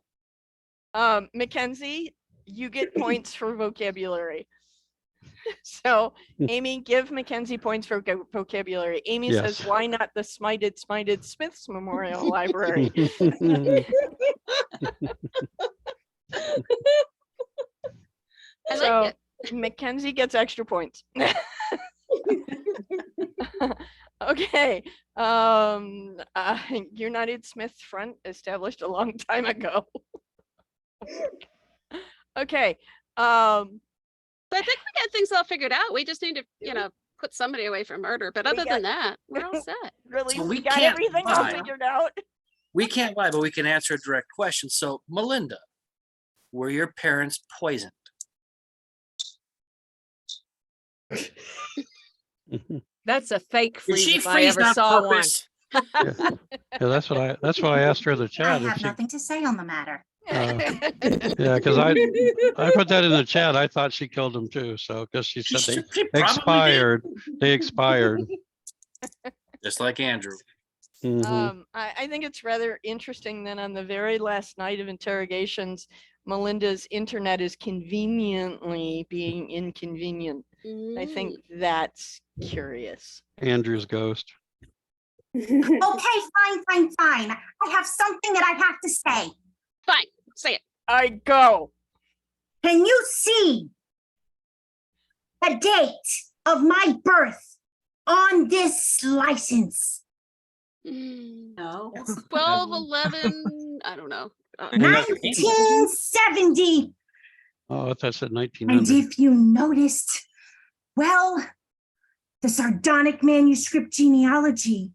[SPEAKER 1] Mackenzie, you get points for vocabulary. So Amy, give Mackenzie points for vocabulary. Amy says,
[SPEAKER 6] Yes.
[SPEAKER 1] why not the Smited Smith's Memorial Library?
[SPEAKER 4] I
[SPEAKER 1] So
[SPEAKER 4] like it.
[SPEAKER 1] Mackenzie gets extra points. Okay. United Smith Front established a long time ago. Okay.
[SPEAKER 4] So I think we got things all figured out. We just need to, you know, put somebody away for murder. But other than that, we're all set.
[SPEAKER 1] Really,
[SPEAKER 5] So
[SPEAKER 1] we
[SPEAKER 5] we
[SPEAKER 1] got
[SPEAKER 5] can't
[SPEAKER 1] everything all
[SPEAKER 5] lie.
[SPEAKER 1] figured out.
[SPEAKER 5] We can't lie, but we can answer a direct question. So, Melinda, were your parents poisoned?
[SPEAKER 8] That's a fake
[SPEAKER 5] Did she
[SPEAKER 8] freeze if I
[SPEAKER 5] freeze
[SPEAKER 8] ever
[SPEAKER 5] on
[SPEAKER 8] saw one.
[SPEAKER 5] purpose?
[SPEAKER 6] Yeah, that's what I asked her in the
[SPEAKER 7] I
[SPEAKER 6] chat. If
[SPEAKER 7] have
[SPEAKER 6] she,
[SPEAKER 7] nothing to say on the matter.
[SPEAKER 6] yeah, because I put that in the chat. I thought she killed them too. So because she said
[SPEAKER 5] She
[SPEAKER 6] they
[SPEAKER 5] probably did.
[SPEAKER 6] expired. They expired.
[SPEAKER 5] Just like Andrew.
[SPEAKER 1] I think it's rather interesting that on the very last night of interrogations, Melinda's internet is conveniently being inconvenient. I think that's curious.
[SPEAKER 6] Andrew's ghost.
[SPEAKER 7] Okay, fine. I have something that I have to say.
[SPEAKER 4] Fine, say it.
[SPEAKER 1] I go.
[SPEAKER 7] Can you see the date of my birth on this license?
[SPEAKER 2] No.
[SPEAKER 4] 12, 11, I don't know.
[SPEAKER 7] 1970.
[SPEAKER 6] Oh, I thought it said
[SPEAKER 7] And
[SPEAKER 6] 1900.
[SPEAKER 7] if you noticed, well, the sardonic manuscript genealogy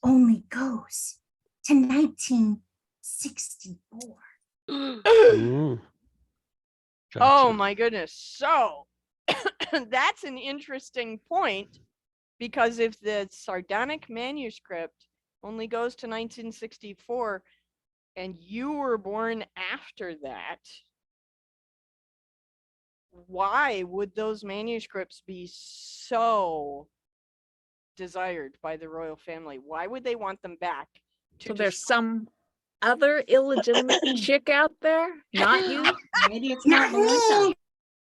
[SPEAKER 7] only goes to 1964.
[SPEAKER 6] Mm.
[SPEAKER 1] Oh
[SPEAKER 6] Gotcha.
[SPEAKER 1] my goodness. So that's an interesting point, because if the sardonic manuscript only goes to 1964 and you were born after that, why would those manuscripts be so desired by the royal family? Why would they want them back?
[SPEAKER 8] So there's some other illegitimate chick out there, not you?
[SPEAKER 2] Maybe it's not Melissa.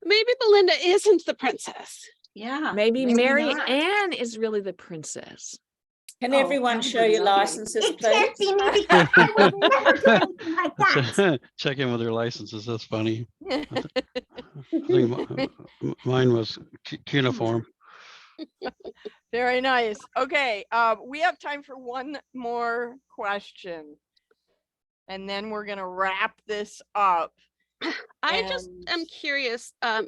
[SPEAKER 4] Maybe Belinda isn't the princess.
[SPEAKER 2] Yeah.
[SPEAKER 8] Maybe
[SPEAKER 2] not.
[SPEAKER 8] Marianne is really the princess.
[SPEAKER 11] Can
[SPEAKER 2] Oh,
[SPEAKER 11] everyone
[SPEAKER 2] that
[SPEAKER 11] show
[SPEAKER 2] would be
[SPEAKER 11] your
[SPEAKER 2] lovely.
[SPEAKER 11] licenses,
[SPEAKER 7] It
[SPEAKER 11] please?
[SPEAKER 7] can't be me because I would never do anything like that.
[SPEAKER 6] Check in with their licenses. That's funny. I think mine was cuneiform.
[SPEAKER 1] Very nice. Okay, we have time for one more question, and then we're gonna wrap this up.
[SPEAKER 4] I just am curious.
[SPEAKER 1] Yeah,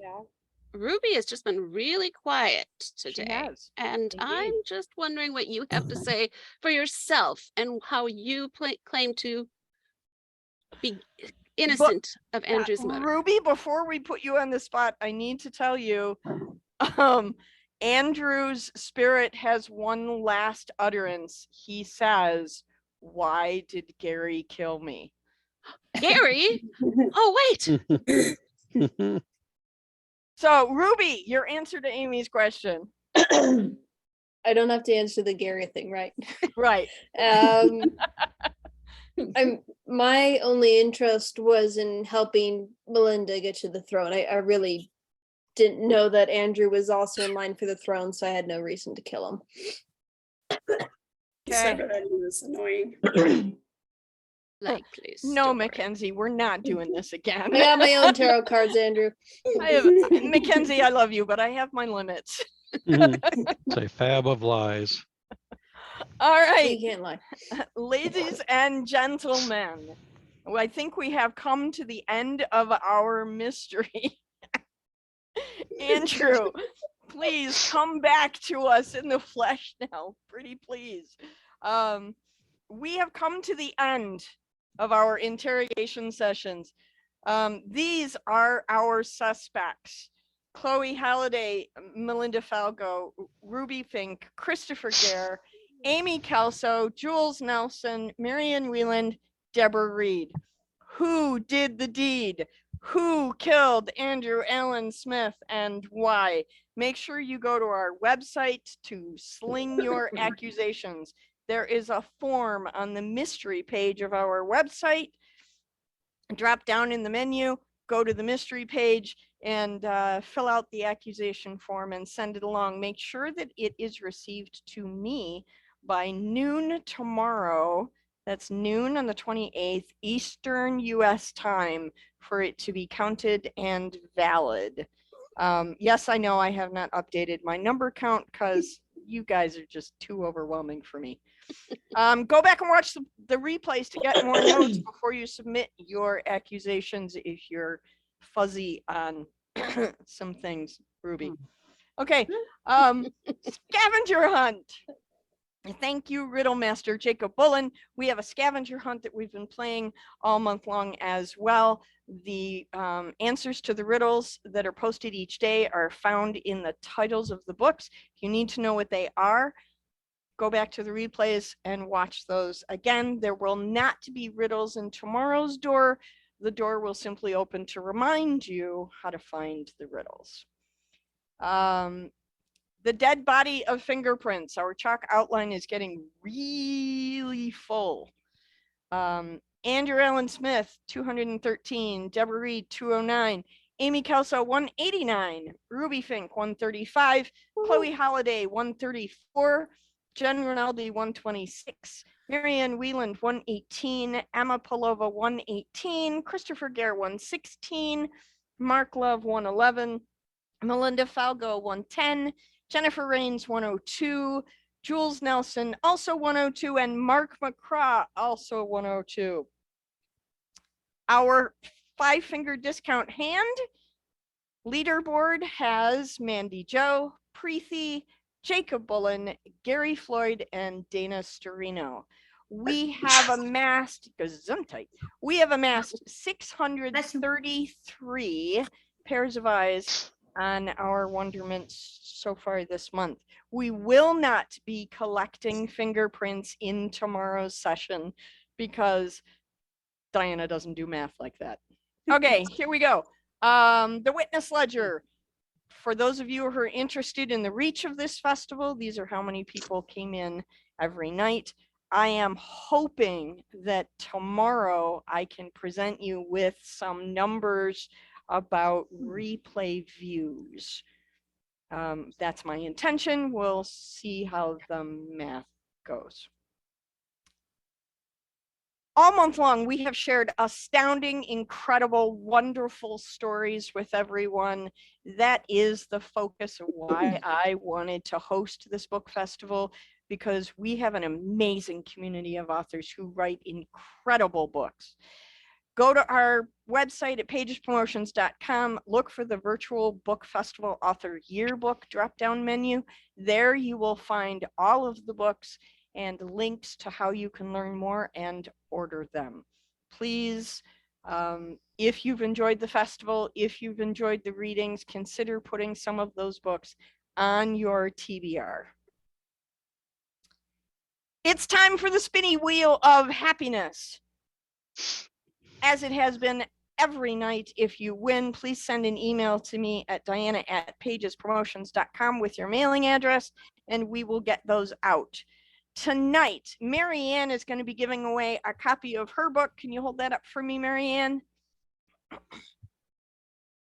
[SPEAKER 4] Ruby has just been really quiet
[SPEAKER 1] she
[SPEAKER 4] today.
[SPEAKER 1] has.
[SPEAKER 4] And I'm
[SPEAKER 1] Indeed.
[SPEAKER 4] just wondering what you have to say for yourself and how you claim to be innocent of Andrew's murder.
[SPEAKER 1] Ruby, before we put you on the spot, I need to tell you, Andrew's spirit has one last utterance. He says, "Why did Gary kill me?"
[SPEAKER 4] Gary? Oh, wait.
[SPEAKER 1] So, Ruby, your answer to Amy's question.
[SPEAKER 10] I don't have to answer the Gary thing, right?
[SPEAKER 1] Right.
[SPEAKER 10] My only interest was in helping Melinda get to the throne. I really didn't know that Andrew was also in line for the throne, so I had no reason to kill him.
[SPEAKER 1] Okay.
[SPEAKER 9] That was annoying.
[SPEAKER 4] Like, please.
[SPEAKER 1] No,
[SPEAKER 4] don't worry.
[SPEAKER 1] Mackenzie, we're not doing this again.
[SPEAKER 10] I got my own tarot cards, Andrew.
[SPEAKER 1] Mackenzie, I love you, but I have my limits.
[SPEAKER 6] It's a fab of lies.
[SPEAKER 1] All right.
[SPEAKER 10] You can't lie.
[SPEAKER 1] Ladies and gentlemen, I think we have come to the end of our mystery. Andrew, please come back to us in the flesh now, pretty please. We have come to the end of our interrogation sessions. These are our suspects: Chloe Halliday, Melinda Falco, Ruby Fink, Christopher Gare, Amy Kelso, Jules Nelson, Marianne Wieland, Deborah Reed. Who did the deed? Who killed Andrew Allen Smith, and why? Make sure you go to our website to sling your accusations. There is a form on the mystery page of our website. Drop down in the menu, go to the mystery page, and fill out the accusation form and send it along. Make sure that it is received to me by noon tomorrow. That's noon on the 28th Eastern US time for it to be counted and valid. Yes, I know I have not updated my number count because you guys are just too overwhelming for me. Go back and watch the replays to get more notes before you submit your accusations if you're fuzzy on some things, Ruby. Okay, scavenger hunt. Thank you, Riddle Master Jacob Bullen. We have a scavenger hunt that we've been playing all month long as well. The answers to the riddles that are posted each day are found in the titles of the books. If you need to know what they are, go back to the replays and watch those. Again, there will not be riddles in tomorrow's door. The door will simply open to remind you how to find the riddles. The Dead Body of Fingerprints. Our chalk outline is getting really full. Andrew Allen Smith, 213. Deborah Reed, 209. Amy Kelso, 189. Ruby Fink, 135. Chloe Holiday, 134. Jen Rinaldi, 126. Marianne Wieland, 118. Emma Palova, 118. Christopher Gare, 116. Mark Love, 111. Melinda Falgo, 110. Jennifer Rains, 102. Jules Nelson, also 102. And Mark McCraw, also 102. Our 5-finger discount hand leaderboard has Mandy Joe, Preethi, Jacob Bullen, Gary Floyd, and Dana Storino. We have amassed, we have amassed 633 pairs of eyes on our wonderments so far this month. We will not be collecting fingerprints in tomorrow's session because Diana doesn't do math like that. Okay, here we go. The witness ledger. For those of you who are interested in the reach of this festival, these are how many people came in every night. I am hoping that tomorrow I can present you with some numbers about replay views. That's my intention. We'll see how the math goes. All month long, we have shared astounding, incredible, wonderful stories with everyone. That is the focus of why I wanted to host this book festival, because we have an amazing community of authors who write incredible books. Go to our website at pagespromotions.com, look for the Virtual Book Festival Author Yearbook drop-down menu. There you will find all of the books and links to how you can learn more and order them. Please, if you've enjoyed the festival, if you've enjoyed the readings, consider putting some of those books on your TBR. It's time for the spinny wheel of happiness. As it has been every night, if you win, please send an email to me at diana@pagespromotions.com with your mailing address, and we will get those out. Tonight, Marianne is going to be giving away a copy of her book. Can you hold that up for me, Marianne?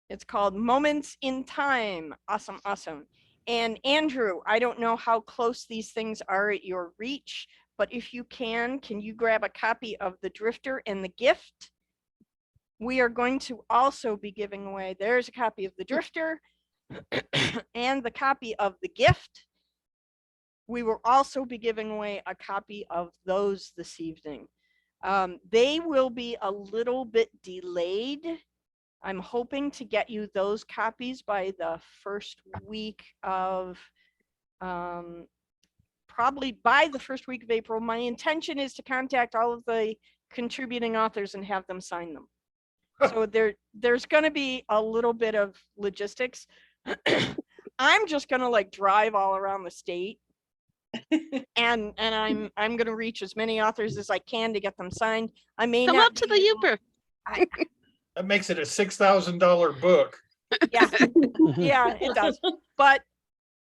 [SPEAKER 1] It's called Moments in Time. Awesome, awesome. And Andrew, I don't know how close these things are at your reach, but if you can you grab a copy of The Drifter and the Gift? We are going to also be giving away, there's a copy of The Drifter and the copy of The Gift. We will also be giving away a copy of those this evening. They will be a little bit delayed. I'm hoping to get you those copies by the first week of, probably by the first week of April. My intention is to contact all of the contributing authors and have them sign them. So there's going to be a little bit of logistics. I'm just going to like drive all around the state. and I'm going to reach as many authors as I can to get them signed. I may
[SPEAKER 4] Come
[SPEAKER 1] not
[SPEAKER 4] up to the Uper.
[SPEAKER 3] That makes it a $6,000 book.
[SPEAKER 1] Yeah, yeah, it does. But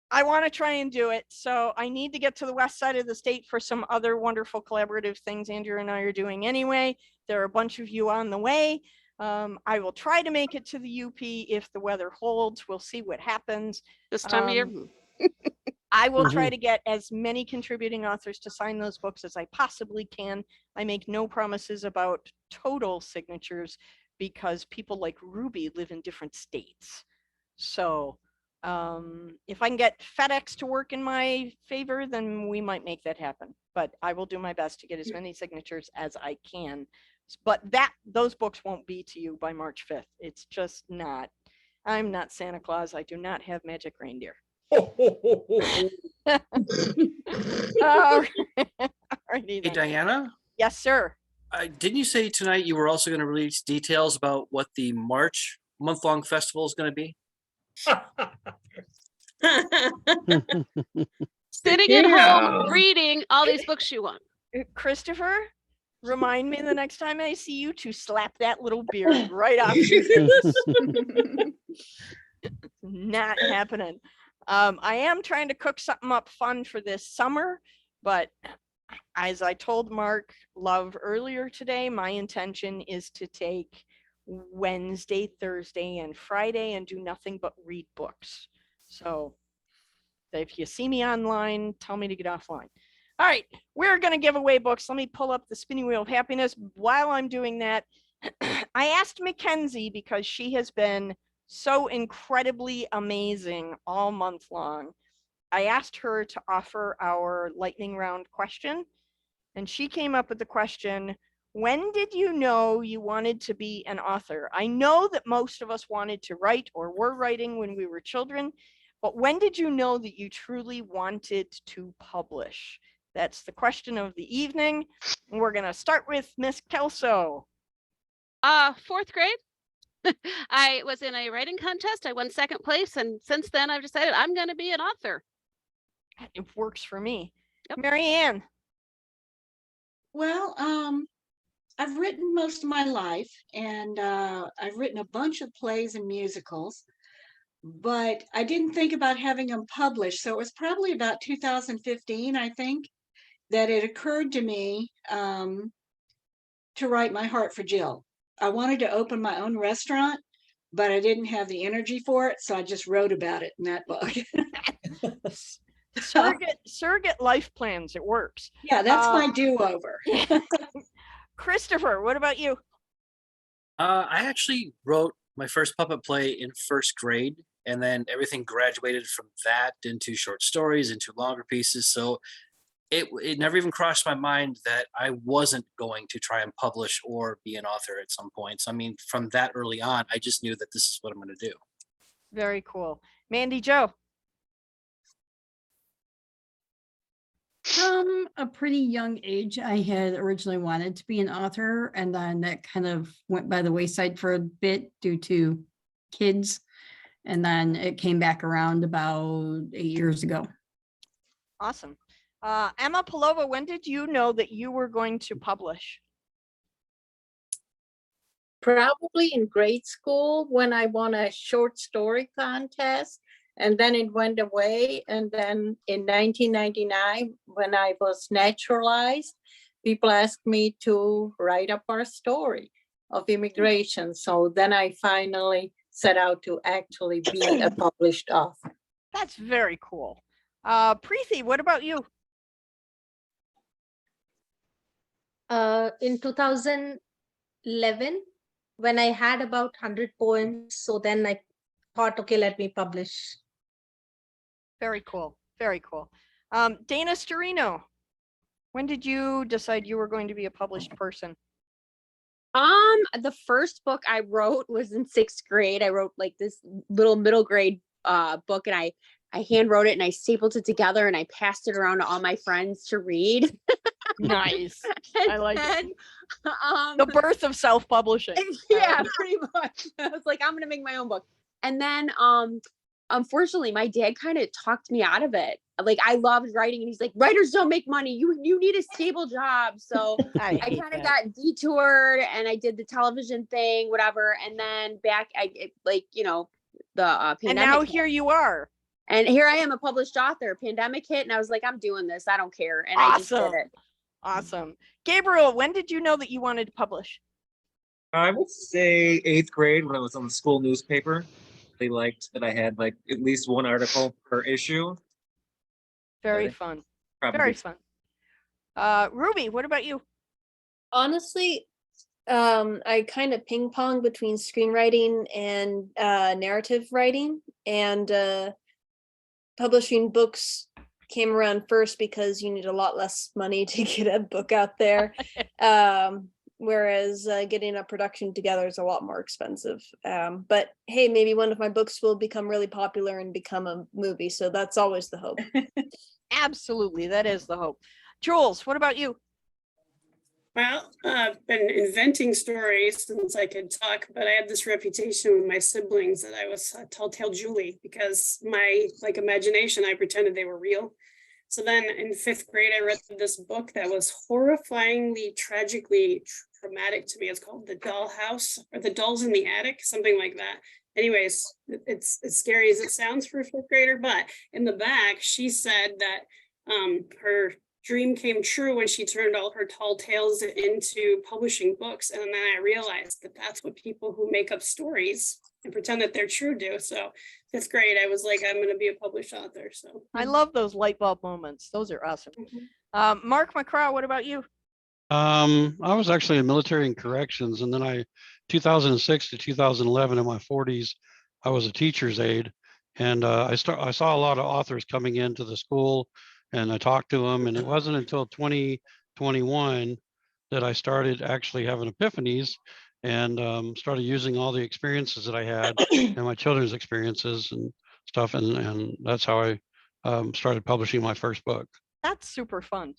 [SPEAKER 1] I want to try and do it. So I need to get to the west side of the state for some other wonderful collaborative things Andrew and I are doing anyway. There are a bunch of you on the way. I will try to make it to the UP if the weather holds. We'll see what happens.
[SPEAKER 4] This time of year.
[SPEAKER 1] I will try to get as many contributing authors to sign those books as I possibly can. I make no promises about total signatures because people like Ruby live in different states. So if I can get FedEx to work in my favor, then we might make that happen. But I will do my best to get as many signatures as I can. But those books won't be to you by March 5th. It's just not. I'm not Santa Claus. I do not have magic reindeer.
[SPEAKER 5] Hey, Diana?
[SPEAKER 1] Yes, sir.
[SPEAKER 5] Didn't you say tonight you were also going to release details about what the March month-long festival is going to be?
[SPEAKER 4] Sitting at home reading all these books you want.
[SPEAKER 1] Christopher, remind me the next time I see you to slap that little beard right off your face. Not happening. I am trying to cook something up fun for this summer, but as I told Mark Love earlier today, my intention is to take Wednesday, Thursday, and Friday and do nothing but read books. So if you see me online, tell me to get offline. All right, we're going to give away books. Let me pull up the spinning wheel of happiness. While I'm doing that, I asked Mackenzie, because she has been so incredibly amazing all month long. I asked her to offer our lightning round question, and she came up with the question, when did you know you wanted to be an author? I know that most of us wanted to write or were writing when we were children, but when did you know that you truly wanted to publish? That's the question of the evening. And we're going to start with Miss Kelso.
[SPEAKER 4] 4th grade. I was in a writing contest. I won 2nd place. And since then, I've decided I'm going to be an author.
[SPEAKER 1] It works for me.
[SPEAKER 4] Yep.
[SPEAKER 1] Marianne.
[SPEAKER 2] Well, I've written most of my life, and I've written a bunch of plays and musicals, but I didn't think about having them published. So it was probably about 2015, I think, that it occurred to me to write My Heart for Jill. I wanted to open my own restaurant, but I didn't have the energy for it, so I just wrote about it in that book.
[SPEAKER 1] Surrogate life plans, it works.
[SPEAKER 2] Yeah, that's my do-over.
[SPEAKER 1] Christopher, what about you?
[SPEAKER 5] I actually wrote my first puppet play in 1st grade, and then everything graduated from that into short stories, into longer pieces. So it never even crossed my mind that I wasn't going to try and publish or be an author at some points. I mean, from that early on, I just knew that this is what I'm going to do.
[SPEAKER 1] Very cool. Mandy Jo.
[SPEAKER 12] From a pretty young age, I had originally wanted to be an author, and then that kind of went by the wayside for a bit due to kids. And then it came back around about 8 years ago.
[SPEAKER 1] Awesome. Emma Palova, when did you know that you were going to publish?
[SPEAKER 11] Probably in grade school when I won a short story contest, and then it went away. And then in 1999, when I was naturalized, people asked me to write up our story of immigration. So then I finally set out to actually be a published author.
[SPEAKER 1] That's very cool. Preeti, what about you?
[SPEAKER 13] In 2011, when I had about 100 poems. So then I thought, okay, let me publish.
[SPEAKER 1] Very cool. Very cool. Dana Storino, when did you decide you were going to be a published person?
[SPEAKER 14] The first book I wrote was in 6th grade. I wrote like this little middle grade book, and I hand wrote it and I stapled it together and I passed it around to all my friends to read.
[SPEAKER 1] Nice. I like it.
[SPEAKER 14] it.
[SPEAKER 1] The birth of self-publishing.
[SPEAKER 14] Yeah, pretty much. I was like, I'm gonna make my own book. And then unfortunately my dad kind of talked me out of it. Like, I loved writing, and he's like, writers don't make money. You need a stable job. So I kind of got detoured, and I did the television thing, whatever. And then the pandemic.
[SPEAKER 1] And now here you are.
[SPEAKER 14] And here I am, a published author. Pandemic hit, and I was like, I'm doing this. I don't care. And
[SPEAKER 1] Awesome.
[SPEAKER 14] I just did it.
[SPEAKER 1] Awesome. Gabriel, when did you know that you wanted to publish?
[SPEAKER 15] I would say 8th grade, when I was on the school newspaper. They liked that I had like at least one article per issue.
[SPEAKER 1] Very fun.
[SPEAKER 15] Probably.
[SPEAKER 1] Very fun. Ruby, what about you?
[SPEAKER 10] Honestly, I kind of ping pong between screenwriting and narrative writing, and publishing books came around first because you need a lot less money to get a book out there. Whereas getting a production together is a lot more expensive. But hey, maybe one of my books will become really popular and become a movie. So that's always the hope.
[SPEAKER 1] Absolutely. That is the hope. Jules, what about you?
[SPEAKER 9] Well, I've been inventing stories since I could talk, but I had this reputation with my siblings that I was Telltale Julie, because my imagination, I pretended they were real. So then in 5th grade, I read this book that was horrifyingly, tragically traumatic to me. It's called The Dollhouse, or The Dolls in the Attic, something like that. anyways, it's as scary as it sounds for a fifth grader, but in the back, she said that her dream came true when she turned all her tall tales into publishing books. And then I realized that that's what people who make up stories and pretend that they're true do. So fifth grade, I was like, I'm going to be a published author. So
[SPEAKER 1] I love those light bulb moments. Those are awesome. Mark McCraw, what about you?
[SPEAKER 6] I was actually in military and corrections, and then 2006 to 2011 in my 40s, I was a teacher's aide, and I saw a lot of authors coming into the school, and I talked to them, and it wasn't until 2021 that I started actually having epiphanies and started using all the experiences that I had and my children's experiences and stuff, and that's how I started publishing my first book.
[SPEAKER 1] That's super fun.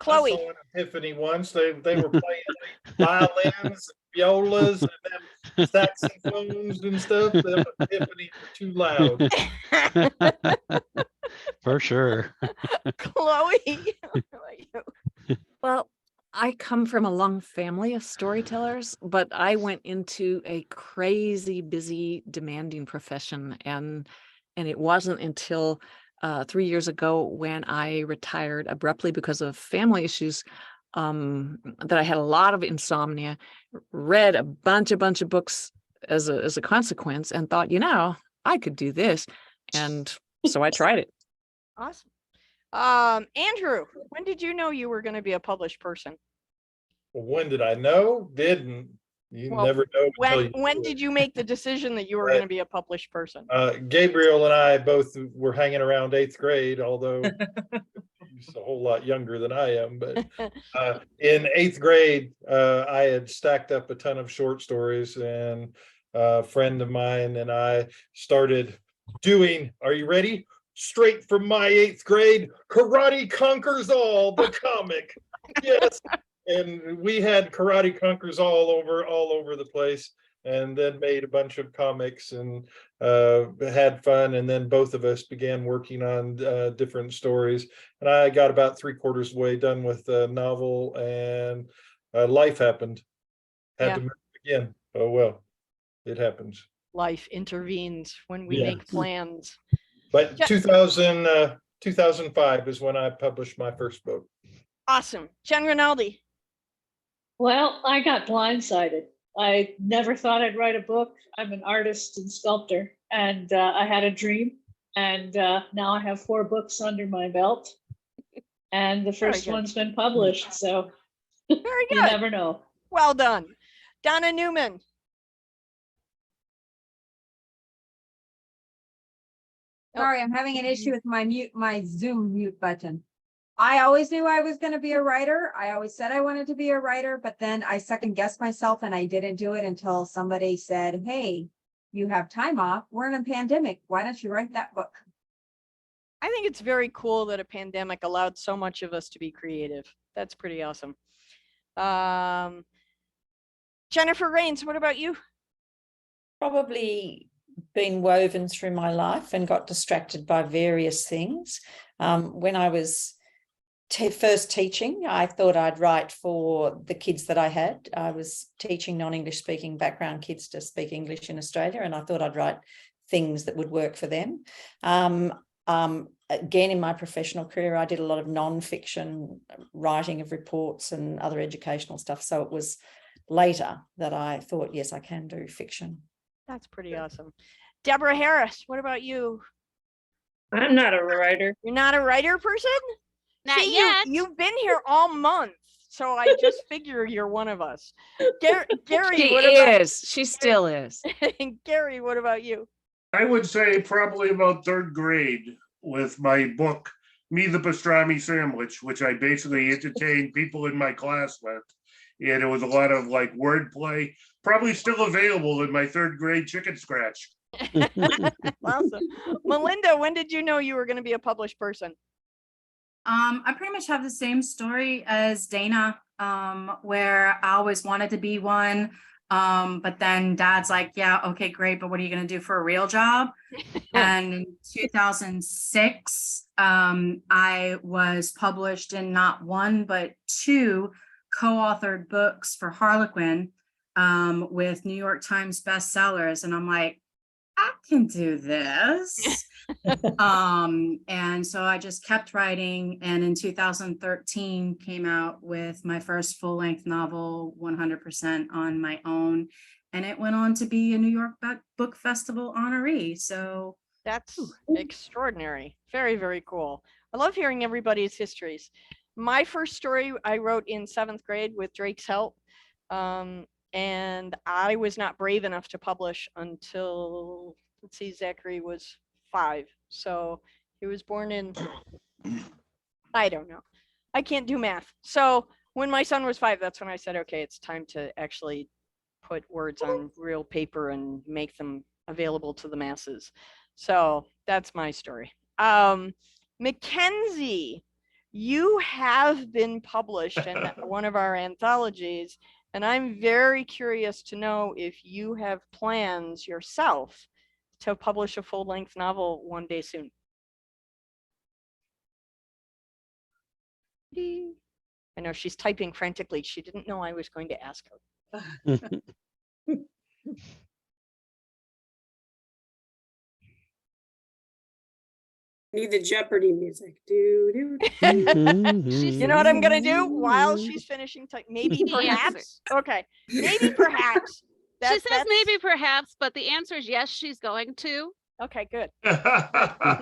[SPEAKER 3] I
[SPEAKER 1] Chloe.
[SPEAKER 3] saw an epiphany once. They were playing violins, violas, and then saxophones and stuff. The epiphanies were too loud.
[SPEAKER 6] For sure.
[SPEAKER 1] Chloe.
[SPEAKER 8] Well, I come from a long family of storytellers, but I went into a crazy, busy, demanding profession, and it wasn't until 3 years ago when I retired abruptly because of family issues that I had a lot of insomnia, read a bunch of books as a consequence, and thought, I could do this, and so I tried it.
[SPEAKER 1] Awesome. Andrew, when did you know you were going to be a published person?
[SPEAKER 3] Well, when did I know? Didn't. You never know.
[SPEAKER 1] When did you make the decision that you were going to be a published person?
[SPEAKER 3] Gabriel and I both were hanging around 8th grade, although he's a whole lot younger than I am. But in 8th grade, I had stacked up a ton of short stories, and a friend of mine and I started doing, are you ready? Straight from my 8th grade, Karate Conquers All, the comic. Yes. And we had Karate Conquers all over the place, and then made a bunch of comics and had fun. And then both of us began working on different stories. And I got about 3/4 way done with the novel, and life happened. Had to move again. Oh, well, it happens.
[SPEAKER 1] Life intervenes when we make plans.
[SPEAKER 3] But 2005 is when I published my first book.
[SPEAKER 1] Awesome. Jen Rinaldi.
[SPEAKER 16] Well, I got blindsided. I never thought I'd write a book. I'm an artist and sculptor, and I had a dream, and now I have 4 books under my belt, and the first one's been published. So
[SPEAKER 1] very good.
[SPEAKER 16] You never know.
[SPEAKER 1] Well done. Donna Newman.
[SPEAKER 17] Sorry, I'm having an issue with my Zoom mute button. I always knew I was going to be a writer. I always said I wanted to be a writer, but then I second guessed myself and I didn't do it until somebody said, hey, you have time off. We're in a pandemic. Why don't you write that book?
[SPEAKER 1] I think it's very cool that a pandemic allowed so much of us to be creative. That's pretty awesome. Jennifer Rains, what about you?
[SPEAKER 18] Probably been woven through my life and got distracted by various things. When I was first teaching, I thought I'd write for the kids that I had. I was teaching non-English speaking background kids to speak English in Australia, and I thought I'd write things that would work for them. Again, in my professional career, I did a lot of non-fiction writing of reports and other educational stuff. So it was later that I thought, yes, I can do fiction.
[SPEAKER 1] That's pretty awesome. Deborah Harris, what about you?
[SPEAKER 11] I'm not a writer.
[SPEAKER 1] You're not a writer person?
[SPEAKER 4] Not
[SPEAKER 1] See,
[SPEAKER 4] yet.
[SPEAKER 1] You've been here all month, so I just figure you're one of us. Gary,
[SPEAKER 8] She still is.
[SPEAKER 1] Gary, what about you?
[SPEAKER 19] I would say probably about 3rd grade with my book, Me the Pastrami Sandwich, which I basically entertained people in my class with. And it was a lot of like wordplay, probably still available in my 3rd grade chicken scratch.
[SPEAKER 1] Awesome. Melinda, when did you know you were going to be a published person?
[SPEAKER 20] I pretty much have the same story as Dana, where I always wanted to be one. But then dad's like, yeah, okay, great. But what are you going to do for a real job? And in 2006, I was published in not 1, but 2 co-authored books for Harlequin with New York Times bestsellers. And I'm like, I can do this. And so I just kept writing, and in 2013 came out with my first full-length novel, 100% on my own, and it went on to be a New York Book Festival honoree. So
[SPEAKER 1] that's extraordinary. Very, very cool. I love hearing everybody's histories. My first story I wrote in 7th grade with Drake's help. And I was not brave enough to publish until, let's see, Zachary was 5. So he was born in, I don't know. I can't do math. So when my son was 5, that's when I said, okay, it's time to actually put words on real paper and make them available to the masses. So that's my story. Mackenzie, you have been published in one of our anthologies, and I'm very curious to know if you have plans yourself to publish a full-length novel one day soon. I know she's typing frantically. She didn't know I was going to ask her.
[SPEAKER 9] Need the Jeopardy music. Do, do,
[SPEAKER 1] You know what I'm gonna do while she's finishing typing? Maybe perhaps. Okay. Maybe perhaps.
[SPEAKER 4] She says maybe perhaps, but the answer is yes, she's going to.
[SPEAKER 1] Okay, good.
[SPEAKER 4] Her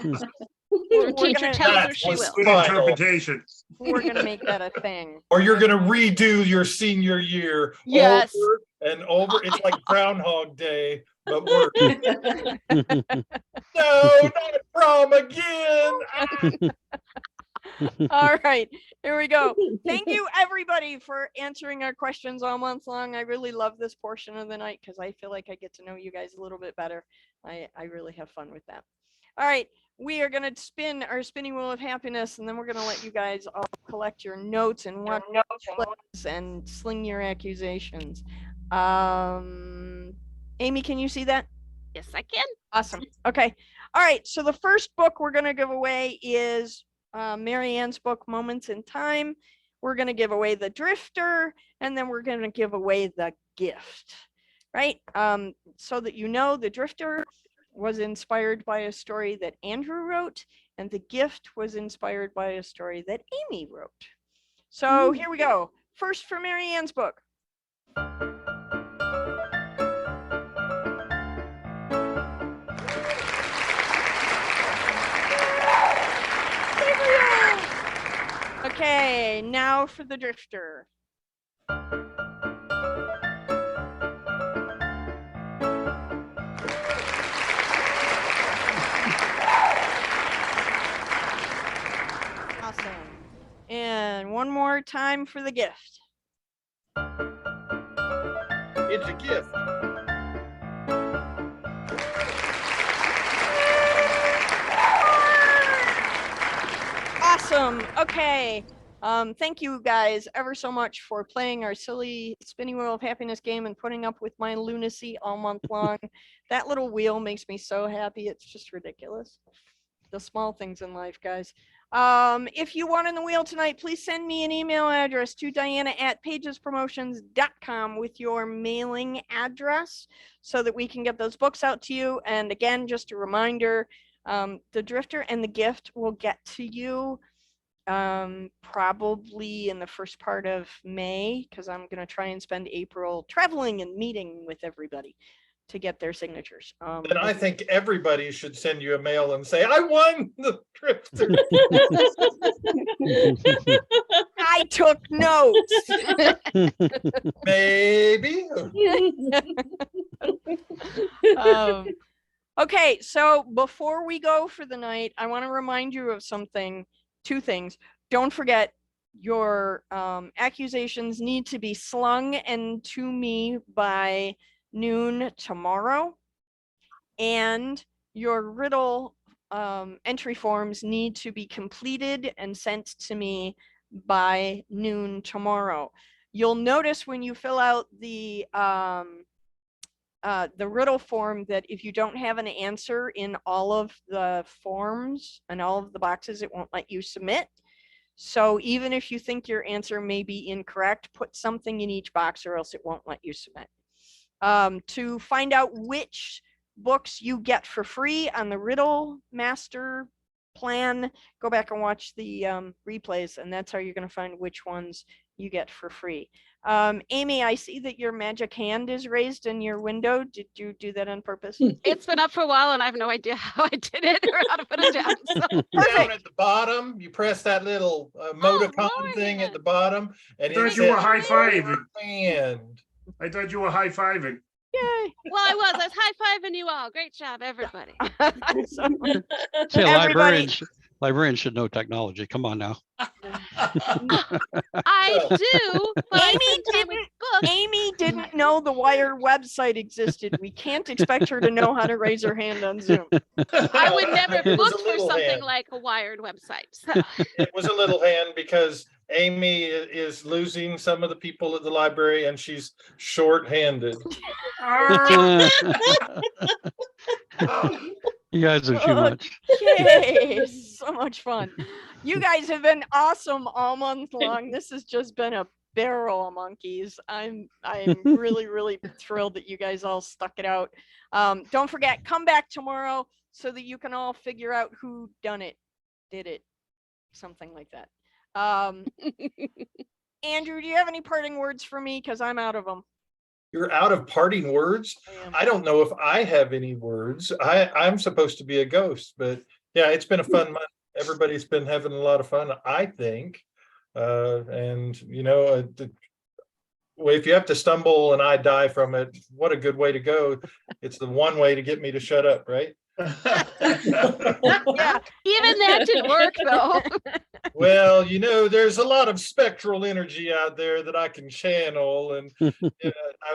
[SPEAKER 4] teacher tells her she will.
[SPEAKER 19] Good interpretation.
[SPEAKER 1] We're gonna make that a thing.
[SPEAKER 3] Or you're gonna redo your senior year
[SPEAKER 1] Yes.
[SPEAKER 3] over and over. It's like Groundhog Day, but worse. No, not prom again.
[SPEAKER 1] All right, here we go. Thank you everybody for answering our questions all month long. I really love this portion of the night because I feel like I get to know you guys a little bit better. I really have fun with that. All right, we are going to spin our spinning wheel of happiness, and then we're going to let you guys all collect your notes and watch clips and sling your accusations. Amy, can you see that?
[SPEAKER 4] Yes, I can.
[SPEAKER 1] Awesome. Okay. All right. So the first book we're going to give away is Marianne's book, Moments in Time. We're going to give away The Drifter, and then we're going to give away The Gift, right? So that you know, The Drifter was inspired by a story that Andrew wrote, and The Gift was inspired by a story that Amy wrote. So here we go. First for Marianne's book. Okay, now for The Drifter. Awesome. And one more time for The Gift.
[SPEAKER 3] It's a gift.
[SPEAKER 1] Awesome. Okay. Thank you guys ever so much for playing our silly spinning wheel of happiness game and putting up with my lunacy all month long. That little wheel makes me so happy. It's just ridiculous. The small things in life, guys. If you want in the wheel tonight, please send me an email address to diana@pagespromotions.com with your mailing address so that we can get those books out to you. And again, just a reminder, The Drifter and The Gift will get to you probably in the first part of May, because I'm going to try and spend April traveling and meeting with everybody to get their signatures.
[SPEAKER 3] And I think everybody should send you a mail and say, I won The Drifter.
[SPEAKER 1] I took notes.
[SPEAKER 3] Maybe.
[SPEAKER 1] Okay, so before we go for the night, I want to remind you of something. 2 things. Don't forget, your accusations need to be slung and to me by noon tomorrow, and your riddle entry forms need to be completed and sent to me by noon tomorrow. You'll notice when you fill out the riddle form that if you don't have an answer in all of the forms and all of the boxes, it won't let you submit. So even if you think your answer may be incorrect, put something in each box or else it won't let you submit. To find out which books you get for free on the Riddle Master plan. Go back and watch the replays, and that's how you're going to find which ones you get for free. Amy, I see that your magic hand is raised in your window. Did you do that on purpose?
[SPEAKER 4] It's been up for a while and I have no idea how I did it or how to put it down. So.
[SPEAKER 3] Down at the bottom, you press that little emoticon thing at the bottom, and
[SPEAKER 19] I thought
[SPEAKER 3] it
[SPEAKER 19] you were
[SPEAKER 3] says
[SPEAKER 19] high-fiving.
[SPEAKER 3] hand.
[SPEAKER 19] I thought you were high-fiving.
[SPEAKER 1] Yay.
[SPEAKER 4] Well, I was high-fiving you all. Great job, everybody.
[SPEAKER 6] Say, librarians should know technology. Come on now.
[SPEAKER 4] I do, but
[SPEAKER 1] Amy didn't know the Wire website existed. We can't expect her to know how to raise her hand on Zoom.
[SPEAKER 4] I would never
[SPEAKER 3] It was
[SPEAKER 4] book
[SPEAKER 3] a
[SPEAKER 4] for
[SPEAKER 3] little
[SPEAKER 4] something
[SPEAKER 3] hand.
[SPEAKER 4] like a Wired website. So.
[SPEAKER 3] It was a little hand because Amy is losing some of the people at the library, and she's short-handed.
[SPEAKER 6] You guys are too much.
[SPEAKER 1] Okay, so much fun. You guys have been awesome all month long. This has just been a barrel of monkeys. I'm really, really thrilled that you guys all stuck it out. Don't forget, come back tomorrow so that you can all figure out who did it, something like that. Andrew, do you have any parting words for me? Because I'm out of them.
[SPEAKER 3] You're out of parting words? I don't know if I have any words. I'm supposed to be a ghost, but yeah, it's been a fun month. Everybody's been having a lot of fun, I think. And you know, well, if you have to stumble and I die from it, what a good way to go. It's the one way to get me to shut up, right?
[SPEAKER 4] Yeah, even that didn't work though.
[SPEAKER 3] Well, you know, there's a lot of spectral energy out there that I can channel, and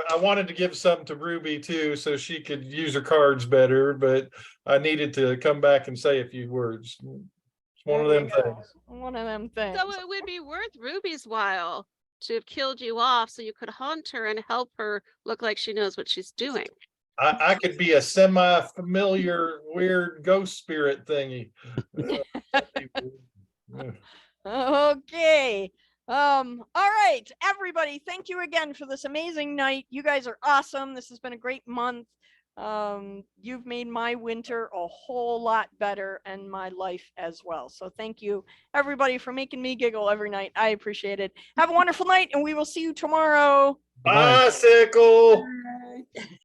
[SPEAKER 3] I wanted to give some to Ruby too, so she could use her cards better, but I needed to come back and say a few words. It's one of them things.
[SPEAKER 1] One of them things.
[SPEAKER 4] So it would be worth Ruby's while to have killed you off so you could hunt her and help her look like she knows what she's doing.
[SPEAKER 3] I could be a semi-familiar weird ghost spirit thingy.
[SPEAKER 1] Okay. All right, everybody, thank you again for this amazing night. You guys are awesome. This has been a great month. You've made my winter a whole lot better and my life as well. So thank you, everybody, for making me giggle every night. I appreciate it. Have a wonderful night, and we will see you tomorrow.
[SPEAKER 3] Bicycle.